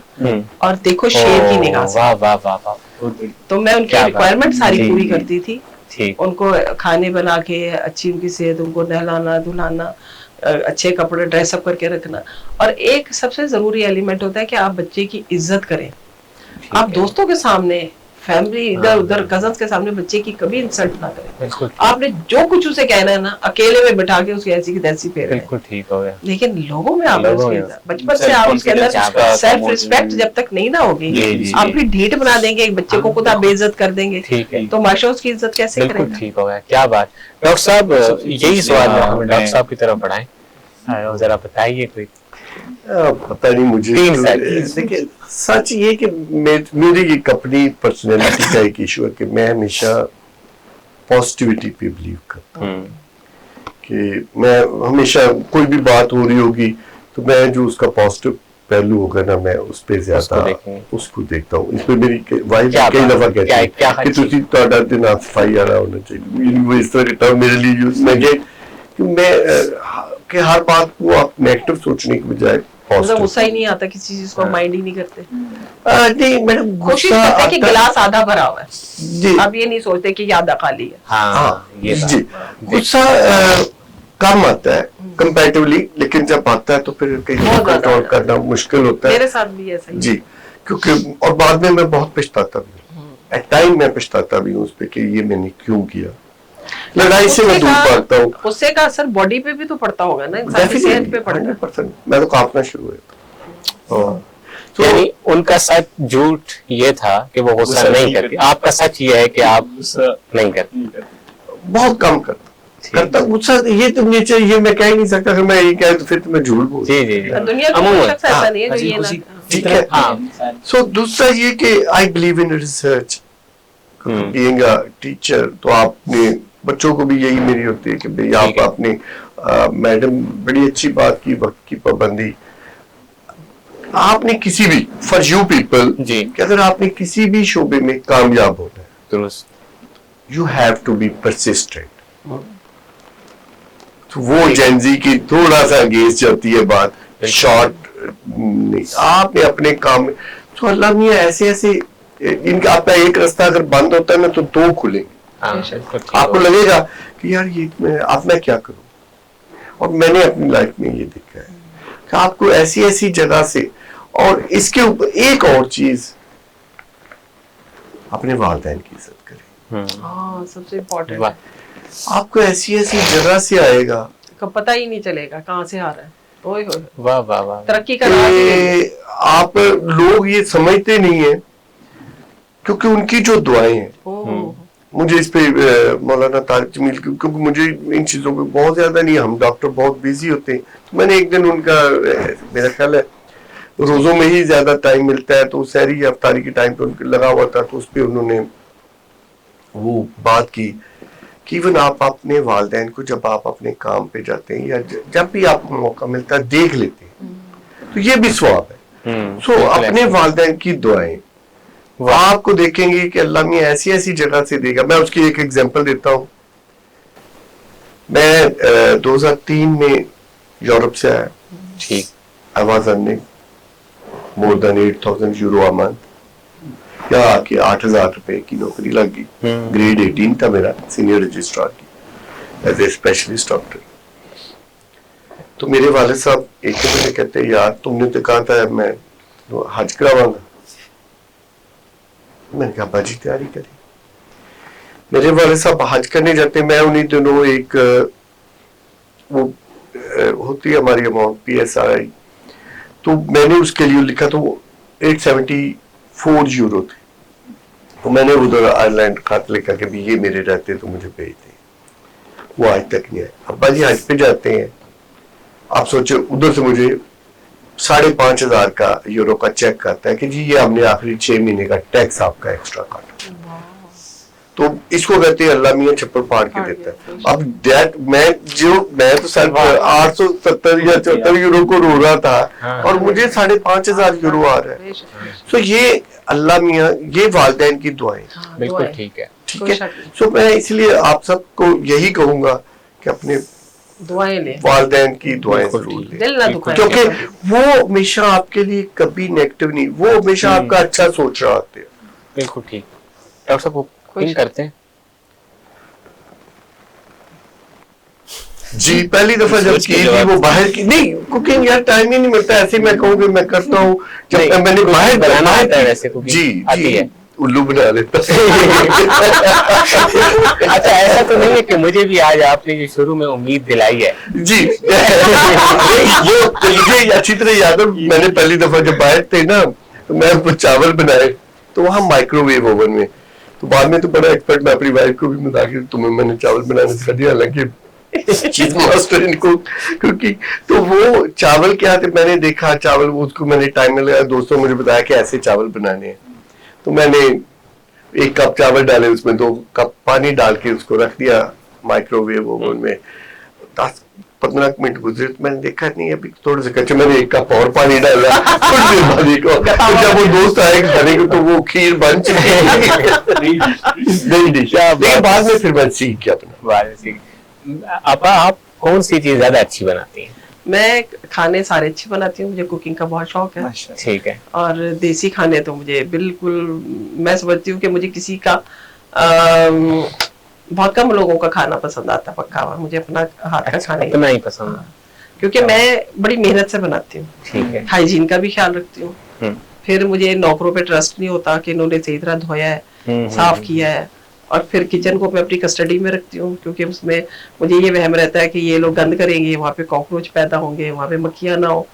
[SPEAKER 3] اور دیکھو شیر کی نگاہ سے.
[SPEAKER 1] واہ واہ واہ واہ.
[SPEAKER 3] تو میں ان کی ریکوائرمنٹ ساری پوری کرتی تھی.
[SPEAKER 1] ٹھیک.
[SPEAKER 3] ان کو کھانے بنا کے, اچھی ان کی صحت, ان کو نہلانا دھلانا, اچھے کپڑے ڈریس اپ کر کے رکھنا. اور ایک سب سے ضروری ایلیمنٹ ہوتا ہے کہ آپ بچے کی عزت کریں. آپ دوستوں کے سامنے, فیملی ادھر ادھر کزنس کے سامنے بچے کی کبھی انسلٹ نہ کریں. آپ نے جو کچھ اسے کہنا ہے نا, اکیلے میں بٹھا کے اس کی ایسی کی تیسی پھیریں.
[SPEAKER 1] بالکل ٹھیک ہو گیا.
[SPEAKER 3] لیکن لوگوں میں آپ بچپن سے آپ اس کے اندر سیلف ریسپیکٹ جب تک نہیں نہ ہوگی, آپ بھی ڈھیٹ بنا دیں گے ایک بچے کو, خود آپ بے عزت کر دیں گے, تو معاشرہ اس کی عزت کیسے کرے گا؟
[SPEAKER 1] بالکل ٹھیک ہو گیا. کیا بات. ڈاکٹر صاحب یہی سوال ہمیں ڈاکٹر صاحب کی طرف بڑھائیں, ذرا بتائیے کوئی.
[SPEAKER 4] پتہ نہیں مجھے, دیکھیں سچ یہ کہ میری ایک اپنی پرسنالٹی کا ایک ایشو ہے کہ میں ہمیشہ پازیٹیوٹی پہ بلیو کرتا ہوں. کہ میں ہمیشہ کوئی بھی بات ہو رہی ہوگی تو میں جو اس کا پازیٹیو پہلو ہوگا نا, میں اس پہ زیادہ اس کو دیکھتا ہوں. اس پہ میری وائف کئی دفعہ کہتی ہے کہ تسی تہاڈا دن صفائی والا ہونا چاہیے. وہ اس طرح کے ٹرم میرے لیے یوز میں کہ ہر بات کو آپ نیگیٹو سوچنے کی بجائے
[SPEAKER 3] غصہ ہی نہیں آتا کسی چیز کو, مائنڈ ہی نہیں کرتے.
[SPEAKER 4] نہیں میڈم,
[SPEAKER 3] کوشش کرتے ہیں کہ گلاس آدھا بھرا ہوا ہے, اب یہ نہیں سوچتے کہ یہ آدھا خالی ہے.
[SPEAKER 4] جی, غصہ کم آتا ہے کمپیریٹیولی, لیکن جب آتا ہے تو پھر کہیں کنٹرول کرنا مشکل ہوتا ہے.
[SPEAKER 3] میرے ساتھ بھی ایسا ہی
[SPEAKER 4] جی, کیونکہ اور بعد میں بہت پچھتاتا بھی ہوں. ایٹ ٹائم میں پچھتاتا بھی ہوں اس پہ کہ یہ میں نے کیوں کیا. لڑائی سے میں دور بھاگتا ہوں.
[SPEAKER 3] غصے کا اثر باڈی پہ بھی تو پڑتا ہوگا نا, انسان کی صحت پہ پڑتا ہے.
[SPEAKER 4] میں تو کانپنا شروع ہوا.
[SPEAKER 1] یعنی ان کا سچ جھوٹ یہ تھا کہ وہ غصہ نہیں کرتی, آپ کا سچ یہ ہے کہ آپ نہیں کرتے.
[SPEAKER 4] بہت کم کرتا غصہ. یہ تو نیچر, یہ میں کہہ نہیں سکتا. اگر میں یہ کہہ تو پھر تو میں جھوٹ بولتا.
[SPEAKER 1] جی جی,
[SPEAKER 3] دنیا کا کوئی شخص ایسا نہیں ہے جو یہ نہ.
[SPEAKER 4] ٹھیک ہے. سو دوسرا یہ کہ I believe in research. Being a teacher تو آپ نے بچوں کو بھی یہی میری ہوتی ہے کہ بھئی آپ اپنے میڈم بڑی اچھی بات کی, وقت کی پابندی. آپ نے کسی بھی فار یو پیپل کہ اگر آپ نے کسی بھی شعبے میں کامیاب ہونا ہے,
[SPEAKER 1] درست,
[SPEAKER 4] you have to be persistent. تو وہ جینزی کی تھوڑا سا اگینسٹ جاتی ہے بات, شارٹ نہیں. آپ نے اپنے کام میں تو اللہ میاں ایسے ایسے ان کا آپ کا ایک راستہ اگر بند ہوتا ہے نا تو دو کھلیں گے. آپ کو لگے گا کہ یار یہ اب میں کیا کروں. اور میں نے اپنی لائف میں یہ دیکھا ہے کہ آپ کو ایسی ایسی جگہ سے, اور اس کے اوپر ایک اور چیز, اپنے والدین کی عزت کریں.
[SPEAKER 3] سب سے امپورٹنٹ.
[SPEAKER 4] آپ کو ایسی ایسی جگہ سے آئے گا
[SPEAKER 3] پتہ ہی نہیں چلے گا کہاں سے آ رہا ہے.
[SPEAKER 1] واہ واہ واہ.
[SPEAKER 3] ترقی کا
[SPEAKER 4] آپ لوگ یہ سمجھتے نہیں ہیں کیونکہ ان کی جو دعائیں ہیں. مجھے اس پہ مولانا طارق جمیل, کیونکہ مجھے ان چیزوں پہ بہت زیادہ نہیں, ہم ڈاکٹر بہت بیزی ہوتے ہیں. تو میں نے ایک دن ان کا, میرا خیال ہے روزوں میں ہی زیادہ ٹائم ملتا ہے, تو سحری افطاری کے ٹائم پہ ان کا لگا ہوا تھا, تو اس پہ انہوں نے وہ بات کی کہ ایون آپ اپنے والدین کو جب آپ اپنے کام پہ جاتے ہیں یا جب بھی آپ کو موقع ملتا ہے دیکھ لیتے ہیں تو یہ بھی ثواب ہے. سو اپنے والدین کی دعائیں آپ کو دیکھیں گے کہ اللہ میں ایسی ایسی جگہ سے دے گا. میں اس کی ایک ایگزامپل دیتا ہوں. میں 2003 میں یورپ سے آیا.
[SPEAKER 1] ٹھیک.
[SPEAKER 4] I was earning more than 8,000 euro a month. یا کہ 8,000 روپے کی نوکری لگ گئی. گریڈ 18 تھا میرا, سینئر رجسٹرار کی, ایز اے اسپیشلسٹ ڈاکٹر. تو میرے والد صاحب ایک دن مجھے کہتے ہیں یار تم نے تو کہا تھا میں حج کراواں گا. میں نے کہا باجی تیاری کری. میرے والد صاحب حج کرنے جاتے, میں انہیں دنوں ایک وہ ہوتی ہے ہماری اماؤنٹ PSI, تو میں نے اس کے لیے لکھا تو 874 یورو تھے तो मैंने उधर आयरलैंड खत लिखा कि भी ये मेरे रहते तो मुझे भेज दें, वो आज तक नहीं आए। अब्बा जी हज पे जाते हैं, आप सोचो उधर से मुझे 5,500 का यूरो का चेक आता है कि जी ये हमने आखिरी 6 महीने का टैक्स आपका एक्स्ट्रा काटा। तो इसको कहते हैं अल्लाह मियां छप्पर फाड़ के देता है। अब दैट मैं तो सिर्फ 870 या 74 यूरो को रो रहा था और मुझे 5,500 यूरो आ रहा है। तो ये अल्लाह मियां, ये वालिदैन की दुआएं।
[SPEAKER 1] बिल्कुल ठीक है।
[SPEAKER 4] सो मैं इसलिए आप सबको यही कहूंगा कि अपने
[SPEAKER 3] दुआएं ले,
[SPEAKER 4] वालिदैन की दुआएं जरूर लें,
[SPEAKER 3] दिल ना दुखाएं,
[SPEAKER 4] क्योंकि वो हमेशा आपके लिए कभी नेगेटिव नहीं, वो हमेशा आपका अच्छा सोच रहा होते हैं।
[SPEAKER 1] बिल्कुल ठीक। डॉक्टर साहब कुकिंग करते हैं?
[SPEAKER 4] जी पहली दफा जब की थी वो बाहर की नहीं कुकिंग, यार टाइम ही नहीं मिलता। ऐसे मैं कहूँ कि मैं करता हूँ, जब मैंने बाहर
[SPEAKER 1] बनाना आता है वैसे कुकिंग आती है?
[SPEAKER 4] उल्लू बना लेता।
[SPEAKER 1] अच्छा ऐसा तो नहीं है कि मुझे भी आज आपने जो शुरू में उम्मीद दिलाई है
[SPEAKER 4] जी ये अच्छी तरह याद है। मैंने पहली दफा जब बाहर थे ना तो मैं चावल बनाए तो वहाँ माइक्रोवेव ओवन में, तो बाद में तो बड़ा एक्सपर्ट मैं अपनी वाइफ को भी बता के तुम्हें मैंने चावल बनाने सिखा दिया, हालांकि चीज मास्टर इनको क्योंकि तो वो चावल क्या थे मैंने देखा चावल, उसको मैंने टाइम में लगाया, दोस्तों मुझे बताया कि ऐसे चावल बनाने हैं। तो मैंने 1 कप चावल डाले, उसमें 2 कप पानी डाल के उसको रख दिया माइक्रोवेव ओवन में। 10-15 मिनट गुजरे तो मैंने देखा नहीं अभी थोड़े से कच्चे, मैंने 1 कप और पानी डाला थोड़ी देर बाद को, तो जब वो दोस्त आए खाने को तो वो खीर बन चुकी नई डिश। लेकिन बाद में फिर मैं सीख गया अपना।
[SPEAKER 1] आप कौन सी चीज ज्यादा अच्छी बनाती हैं?
[SPEAKER 3] मैं खाने सारे अच्छे बनाती हूँ, मुझे कुकिंग का बहुत शौक है।
[SPEAKER 1] ठीक है।
[SPEAKER 3] और देसी खाने तो मुझे बिल्कुल, मैं समझती हूँ कि मुझे किसी का बहुत कम लोगों का खाना पसंद आता पक्का हुआ, मुझे अपना हाथ का खाना
[SPEAKER 1] इतना ही पसंद है
[SPEAKER 3] क्योंकि मैं बड़ी मेहनत से बनाती हूँ।
[SPEAKER 1] ठीक है।
[SPEAKER 3] हाइजीन का भी ख्याल रखती हूँ, फिर मुझे नौकरों पे ट्रस्ट नहीं होता कि इन्होंने सही तरह धोया है, साफ किया है। और फिर किचन को मैं अपनी कस्टडी में रखती हूँ क्योंकि उसमें मुझे ये वहम रहता है कि ये लोग गंद करेंगे, वहाँ पे कॉकरोच पैदा होंगे, वहाँ पे मक्खियाँ ना हो,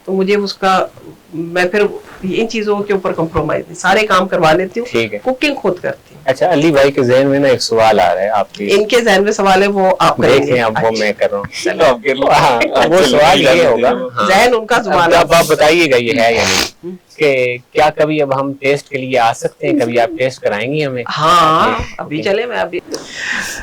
[SPEAKER 3] तो मुझे उसका मैं फिर इन चीजों के ऊपर कॉम्प्रोमाइज नहीं, सारे काम करवा लेती हूँ, कुकिंग खुद करती हूँ।
[SPEAKER 1] अच्छा अली भाई के जहन में ना एक सवाल आ रहा है आपके,
[SPEAKER 3] इनके जहन में सवाल है वो आप करेंगे,
[SPEAKER 1] अब वो मैं कर रहा हूँ। चलो वो सवाल ये होगा,
[SPEAKER 3] जहन उनका सवाल,
[SPEAKER 1] अब आप बताइएगा ये है या नहीं कि क्या कभी अब हम टेस्ट के लिए आ सकते हैं, कभी आप टेस्ट कराएंगी हमें?
[SPEAKER 3] हाँ अभी चले, मैं अभी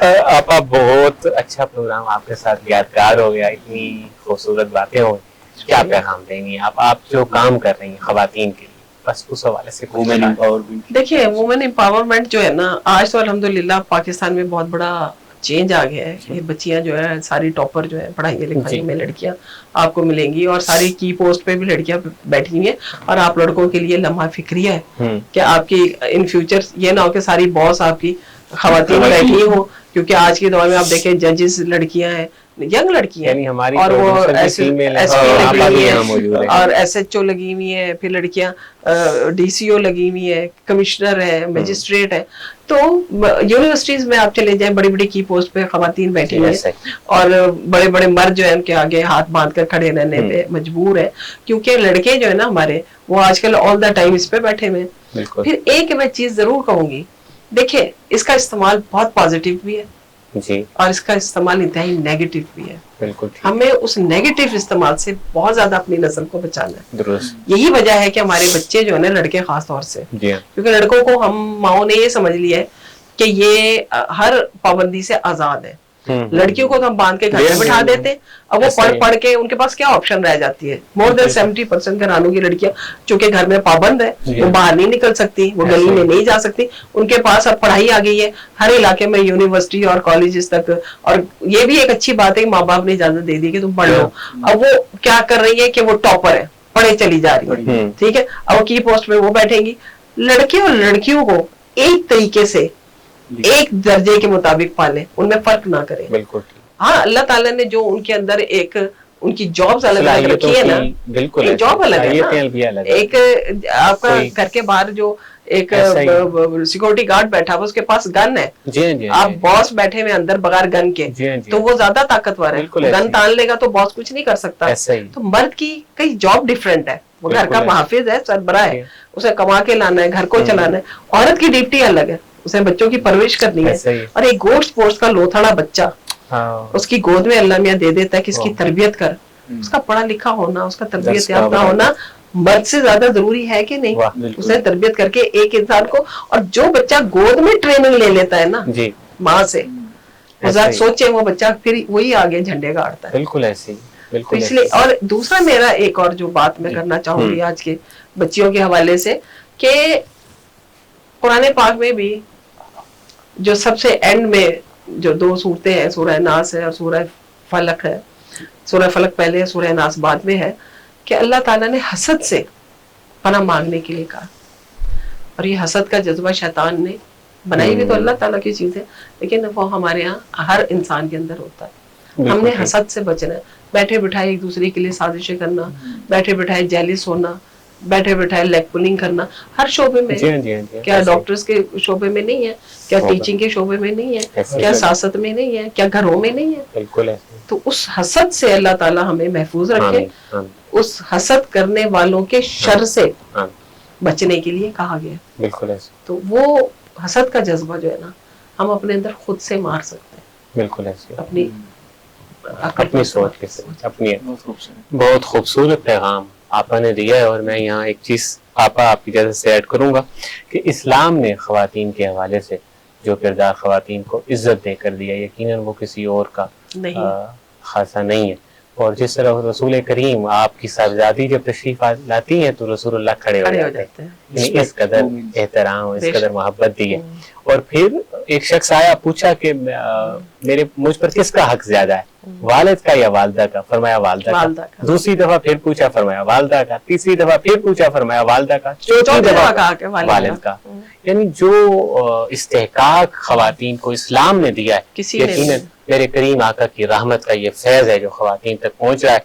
[SPEAKER 1] आप बहुत अच्छा प्रोग्राम आपके साथ यादगार हो गया, इतनी खूबसूरत बातें हो, क्या पैगाम देंगी आप जो काम कर रही हैं खवातीन के लिए, बस उस हवाले से?
[SPEAKER 2] वुमेन एम्पावरमेंट,
[SPEAKER 3] देखिए वुमेन एम्पावरमेंट जो है ना, आज तो अल्हम्दुलिल्लाह पाकिस्तान में बहुत बड़ा चेंज आ गया है। ये बच्चियां जो है सारी टॉपर जो है पढ़ाई लिखाई में लड़कियां आपको मिलेंगी और सारी की पोस्ट पे भी लड़कियां बैठी हुई हैं। और आप लड़कों के लिए लम्हा फिक्रिया है कि आपकी इन फ्यूचर ये ना हो कि सारी बॉस आपकी खवातीन बैठी हो, क्योंकि आज के दौर में आप देखें जजेस लड़कियां हैं, यंग लड़कियां हैं, और वो और SHO लगी हुई है, फिर लड़कियां DCO लगी हुई है, कमिश्नर है, मजिस्ट्रेट है। तो यूनिवर्सिटीज में आप चले जाएं, बड़ी बड़ी की पोस्ट पे खवातीन बैठी हुई है और बड़े बड़े मर्द जो है उनके आगे हाथ बांध कर खड़े रहने पे मजबूर है, क्योंकि लड़के जो है ना हमारे वो आजकल ऑल द टाइम इस पे बैठे हुए। फिर एक मैं चीज जरूर कहूंगी, देखिए इसका इस्तेमाल बहुत पॉजिटिव भी है
[SPEAKER 1] जी,
[SPEAKER 3] और इसका इस्तेमाल इंतहाई नेगेटिव भी है।
[SPEAKER 1] बिल्कुल,
[SPEAKER 3] हमें उस नेगेटिव इस्तेमाल से बहुत ज्यादा अपनी नस्ल को बचाना है।
[SPEAKER 1] दुरुस्त।
[SPEAKER 3] यही वजह है कि हमारे बच्चे जो है ना, लड़के खास तौर से, क्योंकि लड़कों को हम माओ ने ये समझ लिया है कि ये हर पाबंदी से आजाद है। लड़कियों को तो हम बांध के घर में बिठा देते, अब वो पढ़ के उनके पास क्या ऑप्शन रह जाती है। मोर देन 70% घरानों की लड़कियां चूंकि घर में पाबंद है, वो बाहर नहीं निकल सकती, वो गली में नहीं जा सकती, उनके पास अब पढ़ाई आ गई है हर इलाके में, यूनिवर्सिटी और कॉलेजेस तक। और ये भी एक अच्छी बात है कि माँ बाप ने इजाजत दे दी कि तुम पढ़ लो। अब वो क्या कर रही है कि वो टॉपर है, पढ़े चली जा रही है, ठीक है। अब की पोस्ट में वो बैठेंगी। लड़के और लड़कियों को एक तरीके से एक दर्जे के मुताबिक पाले, उनमें फर्क ना करें।
[SPEAKER 1] बिल्कुल।
[SPEAKER 3] हाँ, अल्लाह ताला ने जो उनके अंदर एक ان کی جابز الگ الگ رکھی ہے نا,
[SPEAKER 1] بالکل
[SPEAKER 3] جاب الگ ہے نا. ایک آپ کا گھر کے باہر جو ایک سیکورٹی گارڈ بیٹھا ہوا اس کے پاس گن ہے, آپ باس بیٹھے ہوئے اندر بغیر گن کے, تو وہ زیادہ طاقتور ہے, گن تان لے گا تو باس کچھ نہیں کر سکتا. تو مرد کی کئی جاب ڈیفرنٹ ہے, وہ گھر کا محافظ ہے, سربراہ ہے, اسے کما کے لانا ہے, گھر کو چلانا ہے. عورت کی ڈیوٹی الگ ہے, اسے بچوں کی پرورش کرنی ہے. اور ایک گوشت پوشت کا لوتھڑا بچہ اس کی گود میں اللہ میاں دے دیتا ہے کہ اس کی تربیت کر, اس کا پڑھا لکھا ہونا, اس کا تربیت یافتہ ہونا مرد سے زیادہ ضروری ہے کہ نہیں. اسے تربیت کر کے ایک انسان کو, اور جو بچہ گود میں ٹریننگ لے لیتا ہے نا ماں سے, سوچے وہ بچہ پھر وہی آگے جھنڈے گاڑتا ہے.
[SPEAKER 1] بالکل ایسے ہی.
[SPEAKER 3] اس لیے, اور دوسرا میرا ایک اور جو بات میں کرنا چاہوں گی آج کے بچیوں کے حوالے سے, کہ قرآن پاک میں بھی جو سب سے اینڈ میں جو 2 صورتیں ہیں, سورہ ناس ہے اور سورہ فلق ہے. سورہ فلق پہلے ہے, سورہ ناس بعد میں ہے, کہ اللہ تعالیٰ نے حسد سے پناہ مانگنے کے لیے کہا. اور یہ حسد کا جذبہ شیطان نے بنائی ہوئی تو اللہ تعالیٰ کی چیز ہے, لیکن وہ ہمارے ہاں ہر انسان کے اندر ہوتا ہے. ہم نے حسد سے بچنا ہے. بیٹھے بٹھائے ایک دوسرے کے لیے سازشیں کرنا, بیٹھے بٹھائے جیلس ہونا, بیٹھے بٹھائے لیگ پولنگ کرنا, ہر شعبے میں. کیا ڈاکٹرز کے شعبے میں نہیں ہے, کیا ٹیچنگ کے شعبے میں نہیں ہے, کیا سیاست میں نہیں ہے, کیا گھروں میں نہیں ہے.
[SPEAKER 1] بالکل.
[SPEAKER 3] تو اس حسد سے اللہ تعالیٰ ہمیں محفوظ رکھے, اس حسد کرنے والوں کے شر سے بچنے کے لیے کہا گیا.
[SPEAKER 1] بالکل.
[SPEAKER 3] تو وہ حسد کا جذبہ جو ہے نا, ہم اپنے اندر خود سے مار سکتے ہیں.
[SPEAKER 1] بالکل ایسے
[SPEAKER 3] اپنی
[SPEAKER 1] سوچ کے ساتھ. اپنی بہت خوبصورت پیغام آپا نے دیا ہے. اور میں یہاں ایک چیز آپا آپ کی اجازت سے ایڈ کروں گا کہ اسلام نے خواتین کے حوالے سے جو کردار خواتین کو عزت دے کر دیا, یقیناً وہ کسی اور کا خاصا نہیں ہے. اور جس طرح رسول کریم آپ کی صاحبزادی جب تشریف لاتی ہیں تو رسول اللہ کھڑے ہو جاتے ہیں. اس قدر احترام, اس قدر محبت دی ہے. اور پھر ایک شخص آیا, پوچھا کہ مجھ پر کس کا حق زیادہ ہے, والد کا یا والدہ کا؟ فرمایا والدہ کا. دوسری دفعہ پھر پوچھا, فرمایا والدہ کا. تیسری دفعہ پھر پوچھا, فرمایا والدہ کا. چوتھی دفعہ والد کا. یعنی جو استحقاق خواتین کو اسلام نے دیا ہے, یقیناً میرے کریم آقا کی رحمت کا یہ فیض ہے جو خواتین تک پہنچ رہا ہے.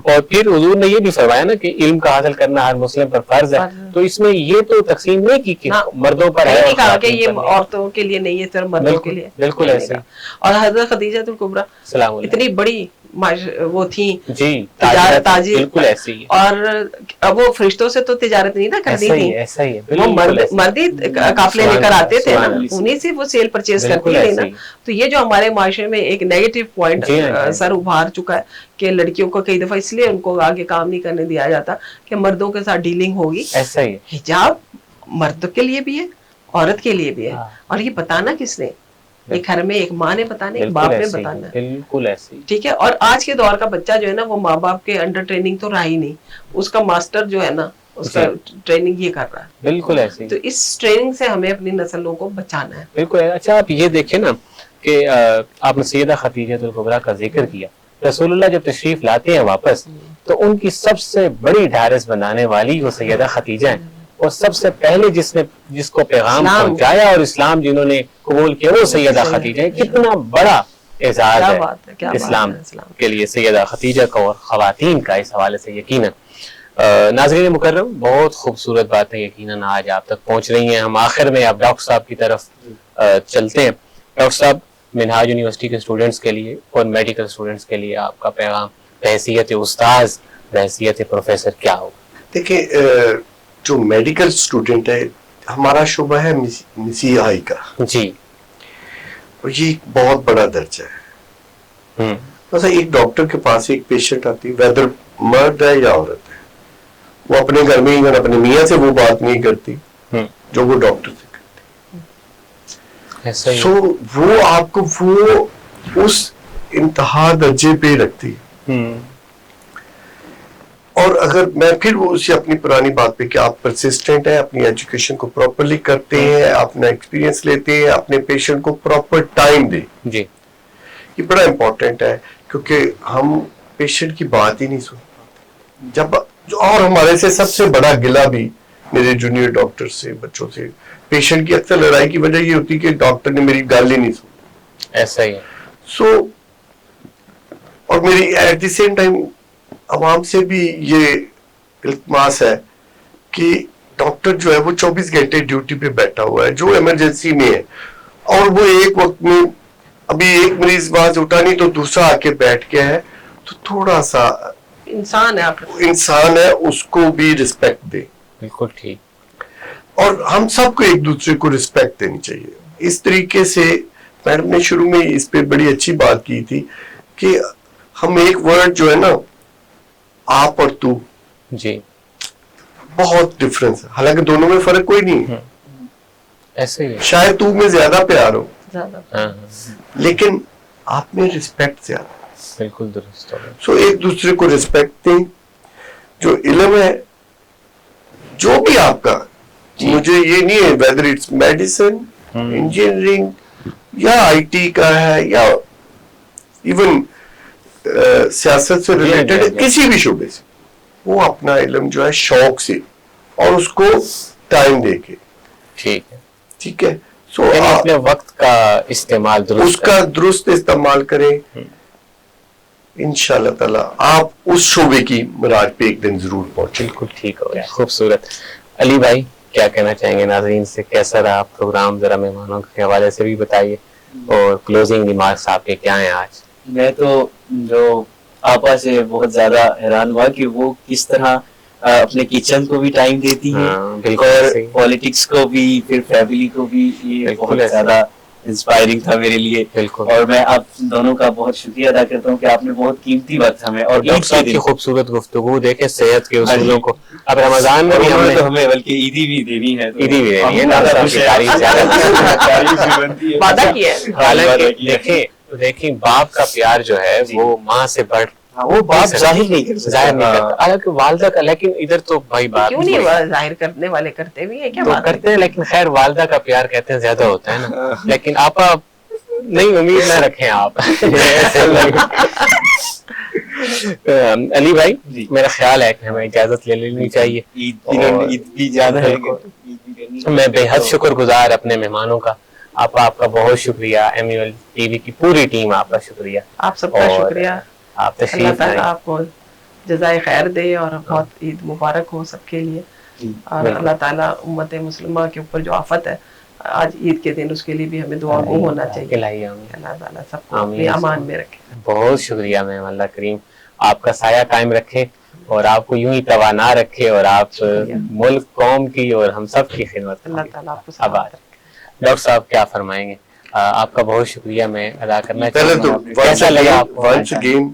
[SPEAKER 1] اور پھر حضور نے یہ بھی فرمایا نا کہ علم کا حاصل کرنا ہر مسلم پر فرض ہے. تو اس میں یہ تو تقسیم نہیں کی کہ مردوں پر ہے,
[SPEAKER 3] کہا کہ یہ عورتوں کے لیے نہیں ہے, صرف مردوں کے لیے.
[SPEAKER 1] بالکل ایسے.
[SPEAKER 3] اور حضرت خدیجہ الکبریٰ اتنی بڑی وہ تھیں
[SPEAKER 1] جی
[SPEAKER 3] تاجر,
[SPEAKER 1] بالکل ایسی.
[SPEAKER 3] اور وہ فرشتوں سے تو تجارت نہیں نہ کرتی تھی,
[SPEAKER 1] ایسا ہی
[SPEAKER 3] وہ مردی قافلے لے کر آتے تھے نا, انہیں سے وہ سیل پرچیز کرتی ہے نا. تو یہ جو ہمارے معاشرے میں ایک نیگیٹو پوائنٹ سر ابھار چکا ہے کہ لڑکیوں کو کئی دفعہ اس لیے ان کو آگے کام نہیں کرنے دیا جاتا کہ مردوں کے ساتھ ڈیلنگ ہوگی.
[SPEAKER 1] ایسا ہی.
[SPEAKER 3] حجاب مرد کے لیے بھی ہے, عورت کے لیے بھی ہے. اور یہ بتانا کس نے, ایک گھر میں ایک ماں نے بتانا, ایک باپ نے بتانا.
[SPEAKER 1] بالکل ایسے.
[SPEAKER 3] ٹھیک ہے. اور آج کے دور کا بچہ جو ہے نا, وہ ماں باپ کے انڈر ٹریننگ تو رہا ہی نہیں, اس کا ماسٹر جو ہے نا اس کا ٹریننگ یہ کر رہا ہے.
[SPEAKER 1] بالکل ایسے.
[SPEAKER 3] تو اس ٹریننگ سے ہمیں اپنی نسلوں کو بچانا ہے.
[SPEAKER 1] بالکل. اچھا آپ یہ دیکھیں نا کہ آپ نے سیدہ خدیجہ الکبریٰ کا ذکر کیا. رسول اللہ جب تشریف لاتے ہیں واپس تو ان کی سب سے بڑی ڈھارس بنانے والی وہ سیدہ خدیجہ ہیں, اور سب سے پہلے جس کو پیغام پہنچایا اور اسلام جنہوں نے قبول کیا وہ سیدہ خدیجہ ہے. کتنا بڑا اعزاز ہے اسلام کے لیے سیدہ خدیجہ کا اور خواتین کا اس حوالے سے. یقیناً ناظرین مکرم, بہت خوبصورت باتیں یقیناً آج آپ تک پہنچ رہی ہیں. ہم آخر میں اب ڈاکٹر صاحب کی طرف چلتے ہیں. ڈاکٹر صاحب, منہاج یونیورسٹی کے اسٹوڈنٹس کے لیے اور میڈیکل اسٹوڈنٹس کے لیے آپ کا پیغام بحیثیت استاذ, بحیثیت پروفیسر کیا ہوگا؟
[SPEAKER 4] دیکھیں, جو میڈیکل اسٹوڈنٹ ہے, ہمارا شعبہ ہے مسیحائی کا
[SPEAKER 1] جی,
[SPEAKER 4] اور یہ ایک بہت بڑا درجہ ہے. مثلا ایک ڈاکٹر کے پاس ایک پیشنٹ آتی ہے, ویدر مرد ہے یا عورت ہے, وہ اپنے گھر میں ہی اپنے میاں سے وہ بات نہیں کرتی جو وہ ڈاکٹر سے کرتی. سو وہ آپ کو وہ اس انتہا درجے پہ رکھتی ہے. اور اگر میں پھر وہ اسی اپنی پرانی بات پہ کہ آپ پرسسٹنٹ ہیں, اپنی ایجوکیشن کو پراپرلی کرتے ہیں, اپنا ایکسپیرینس لیتے ہیں, اپنے پیشنٹ کو پراپر ٹائم دیں.
[SPEAKER 1] جی,
[SPEAKER 4] یہ بڑا امپورٹنٹ ہے, کیونکہ ہم پیشنٹ کی بات ہی نہیں سن پاتے. جب اور ہمارے سے سب سے بڑا گلہ بھی میرے جونیئر ڈاکٹر سے, بچوں سے, پیشنٹ کی اکثر لڑائی کی وجہ یہ ہوتی ہے کہ ڈاکٹر نے میری گال ہی نہیں سنی.
[SPEAKER 1] ایسا ہی ہے.
[SPEAKER 4] سو اور میری ایٹ دی سیم ٹائم عوام سے بھی یہ التماس ہے کہ ڈاکٹر جو ہے وہ 24 گھنٹے ڈیوٹی پہ بیٹھا ہوا ہے جو ایمرجنسی میں ہے, اور وہ ایک وقت میں ابھی ایک مریض وہاں سے اٹھا نہیں تو دوسرا آ کے بیٹھ گیا ہے, تو تھوڑا سا
[SPEAKER 3] انسان ہے,
[SPEAKER 4] اس کو بھی رسپیکٹ دے.
[SPEAKER 1] بالکل ٹھیک.
[SPEAKER 4] اور ہم سب کو ایک دوسرے کو رسپیکٹ دینی چاہیے. اس طریقے سے میڈم نے شروع میں اس پہ بڑی اچھی بات کی تھی کہ ہم ایک ورڈ جو ہے نا آپ اور تو,
[SPEAKER 1] جی
[SPEAKER 4] بہت ڈفرنس ہے, حالانکہ دونوں میں فرق کوئی نہیں ہے,
[SPEAKER 1] ایسے ہی
[SPEAKER 4] شاید تو میں زیادہ پیار ہو
[SPEAKER 3] زیادہ,
[SPEAKER 4] لیکن آپ میں رسپیکٹ زیادہ.
[SPEAKER 1] بالکل درست.
[SPEAKER 4] سو ایک دوسرے کو رسپیکٹ دیں. جو علم ہے جو بھی آپ کا, مجھے یہ نہیں ہے ویدر اٹس میڈیسن, انجینئرنگ یا آئی ٹی کا ہے یا ایون سیاست سے ریلیٹڈ ہے, کسی بھی شعبے سے, وہ اپنا علم جو ہے شوق سے اور اس کو ٹائم دے کے. ٹھیک ہے. سو
[SPEAKER 1] اپنے وقت کا استعمال
[SPEAKER 4] اس کا درست استعمال کریں, انشاءاللہ تعالی آپ اس شعبے کی مراد پہ ایک دن ضرور پہنچیں.
[SPEAKER 1] بالکل ٹھیک ہو گیا, خوبصورت. علی بھائی کیا کہنا چاہیں گے ناظرین سے, کیسا رہا پروگرام, ذرا مہمانوں کے حوالے سے بھی بتائیے, اور کلوزنگ ریمارکس آپ کے کیا ہیں آج؟
[SPEAKER 2] میں تو جو آپا سے بہت زیادہ حیران ہوا کہ وہ کس طرح اپنے کچن کو بھی ٹائم دیتی ہیں اور پولیٹکس کو بھی, پھر فیملی کو بھی. یہ بہت زیادہ انسپائرنگ تھا میرے لیے. اور میں آپ دونوں کا بہت شکریہ ادا کرتا ہوں کہ آپ نے بہت قیمتی وقت ہمیں, اور
[SPEAKER 1] ڈاکٹر صاحب کی خوبصورت گفتگو دیکھیں صحت کے اصولوں کو. اب رمضان میں
[SPEAKER 2] ہمیں بلکہ عیدی بھی دینی ہے,
[SPEAKER 3] وعدہ کیا ہے.
[SPEAKER 1] حالانکہ دیکھیں باپ کا پیار جو ہے وہ ماں سے بڑھ,
[SPEAKER 2] وہ باپ ظاہر نہیں کرتا,
[SPEAKER 1] حالانکہ والدہ کا, لیکن ادھر تو بھائی باپ
[SPEAKER 3] کیوں نہیں ظاہر کرنے والے کرتے بھی ہیں, کیا بات
[SPEAKER 1] کرتے ہیں, لیکن خیر والدہ کا پیار کہتے ہیں زیادہ ہوتا ہے نا. لیکن آپا نہیں, امید نہ رکھیں آپ. علی بھائی میرا خیال ہے کہ ہمیں اجازت لے لینی چاہیے.
[SPEAKER 2] عید بھی زیادہ ہے.
[SPEAKER 1] میں بے حد شکر گزار اپنے مہمانوں کا, آپ کا بہت شکریہ, M U L T V کی پوری ٹیم آپ کا شکریہ.
[SPEAKER 3] آپ سب کا شکریہ.
[SPEAKER 1] آپ
[SPEAKER 3] اللہ
[SPEAKER 1] تشریف
[SPEAKER 3] تعالیٰ آپ کو جزائے خیر دے اور بہت عید مبارک ہو سب کے لیے. اور اللہ تعالیٰ امت مسلمہ کے اوپر جو آفت ہے آج عید کے دن, اس کے لیے بھی ہمیں دعا گو ہونا چاہیے. اللہ تعالیٰ سب کو اپنی امان میں رکھے.
[SPEAKER 1] بہت شکریہ میم, اللہ کریم آپ کا سایہ قائم رکھے اور آپ کو یوں ہی توانا رکھے, اور آپ ملک قوم کی اور ہم سب کی خدمت.
[SPEAKER 3] اللہ تعالیٰ آپ کو
[SPEAKER 1] آباد. ڈاکٹر صاحب کیا فرمائیں گے؟ آپ کا بہت شکریہ میں ادا کرنا
[SPEAKER 4] پہلے تو
[SPEAKER 1] کیسا لگا آپ کو؟
[SPEAKER 4] ونس اگین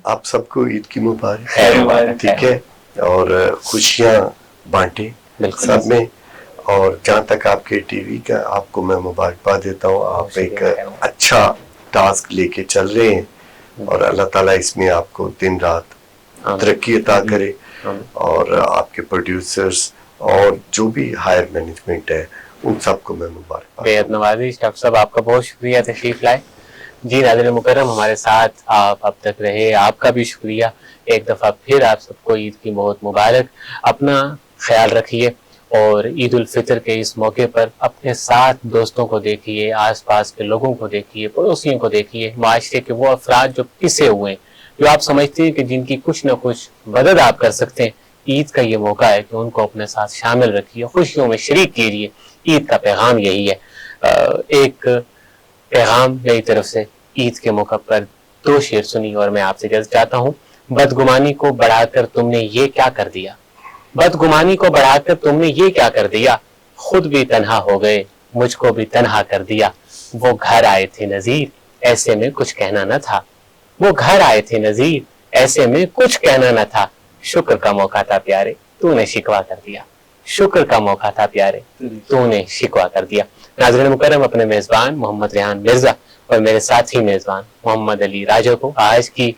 [SPEAKER 4] آپ سب کو عید کی مبارک, ٹھیک ہے, اور خوشیاں بانٹیں سب میں. اور جہاں تک آپ کے ٹی وی کا, آپ کو میں مبارکباد دیتا ہوں, آپ ایک اچھا ٹاسک لے کے چل رہے ہیں, اور اللہ تعالیٰ اس میں آپ کو دن رات ترقی عطا کرے, اور آپ کے پروڈیوسرز اور جو بھی ہائر مینجمنٹ ہے ان سب کو میں مبارک.
[SPEAKER 1] بے حد نوازش. ڈاکٹر صاحب آپ کا بہت شکریہ تشریف لائے. جی ناظرین مکرم, ہمارے ساتھ آپ اب تک رہے, آپ کا بھی شکریہ. ایک دفعہ پھر آپ سب کو عید کی بہت مبارک. اپنا خیال رکھیے, اور عید الفطر کے اس موقع پر اپنے ساتھ دوستوں کو دیکھیے, آس پاس کے لوگوں کو دیکھیے, پڑوسیوں کو دیکھیے, معاشرے کے وہ افراد جو پسے ہوئے ہیں, جو آپ سمجھتے ہیں کہ جن کی کچھ نہ کچھ مدد آپ کر سکتے ہیں. عید کا یہ موقع ہے کہ ان کو اپنے ساتھ شامل رکھیے, خوشیوں میں شریک کیجیے. عید کا پیغام یہی ہے. ایک پیغام میری طرف سے عید کے موقع پر 2 شعر سنی, اور میں آپ سے اجازت چاہتا ہوں. بدگمانی کو بڑھا کر تم نے یہ کیا کر دیا, بدگمانی کو بڑھا کر تم نے یہ کیا کر دیا, خود بھی تنہا ہو گئے مجھ کو بھی تنہا کر دیا. وہ گھر آئے تھے نذیر ایسے میں کچھ کہنا نہ تھا, وہ گھر آئے تھے نذیر ایسے میں کچھ کہنا نہ تھا. شکر کا موقع تھا پیارے تو نے شکوا کر دیا, شکر کا موقع تھا پیارے تو نے شکوا کر دیا. ناظرین مکرم, اپنے میزبان محمد ریحان مرزا اور میرے ساتھی میزبان محمد علی راجہ کو آج کی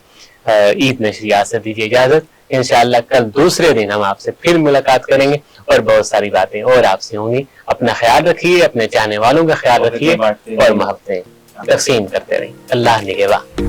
[SPEAKER 1] عید نشریات سے دیجیے اجازت. انشاءاللہ کل دوسرے دن ہم آپ سے پھر ملاقات کریں گے, اور بہت ساری باتیں اور آپ سے ہوں گی. اپنا خیال رکھیے, اپنے چاہنے والوں کا خیال رکھیے, اور محبتیں تقسیم کرتے رہیں. اللہ نگہباں.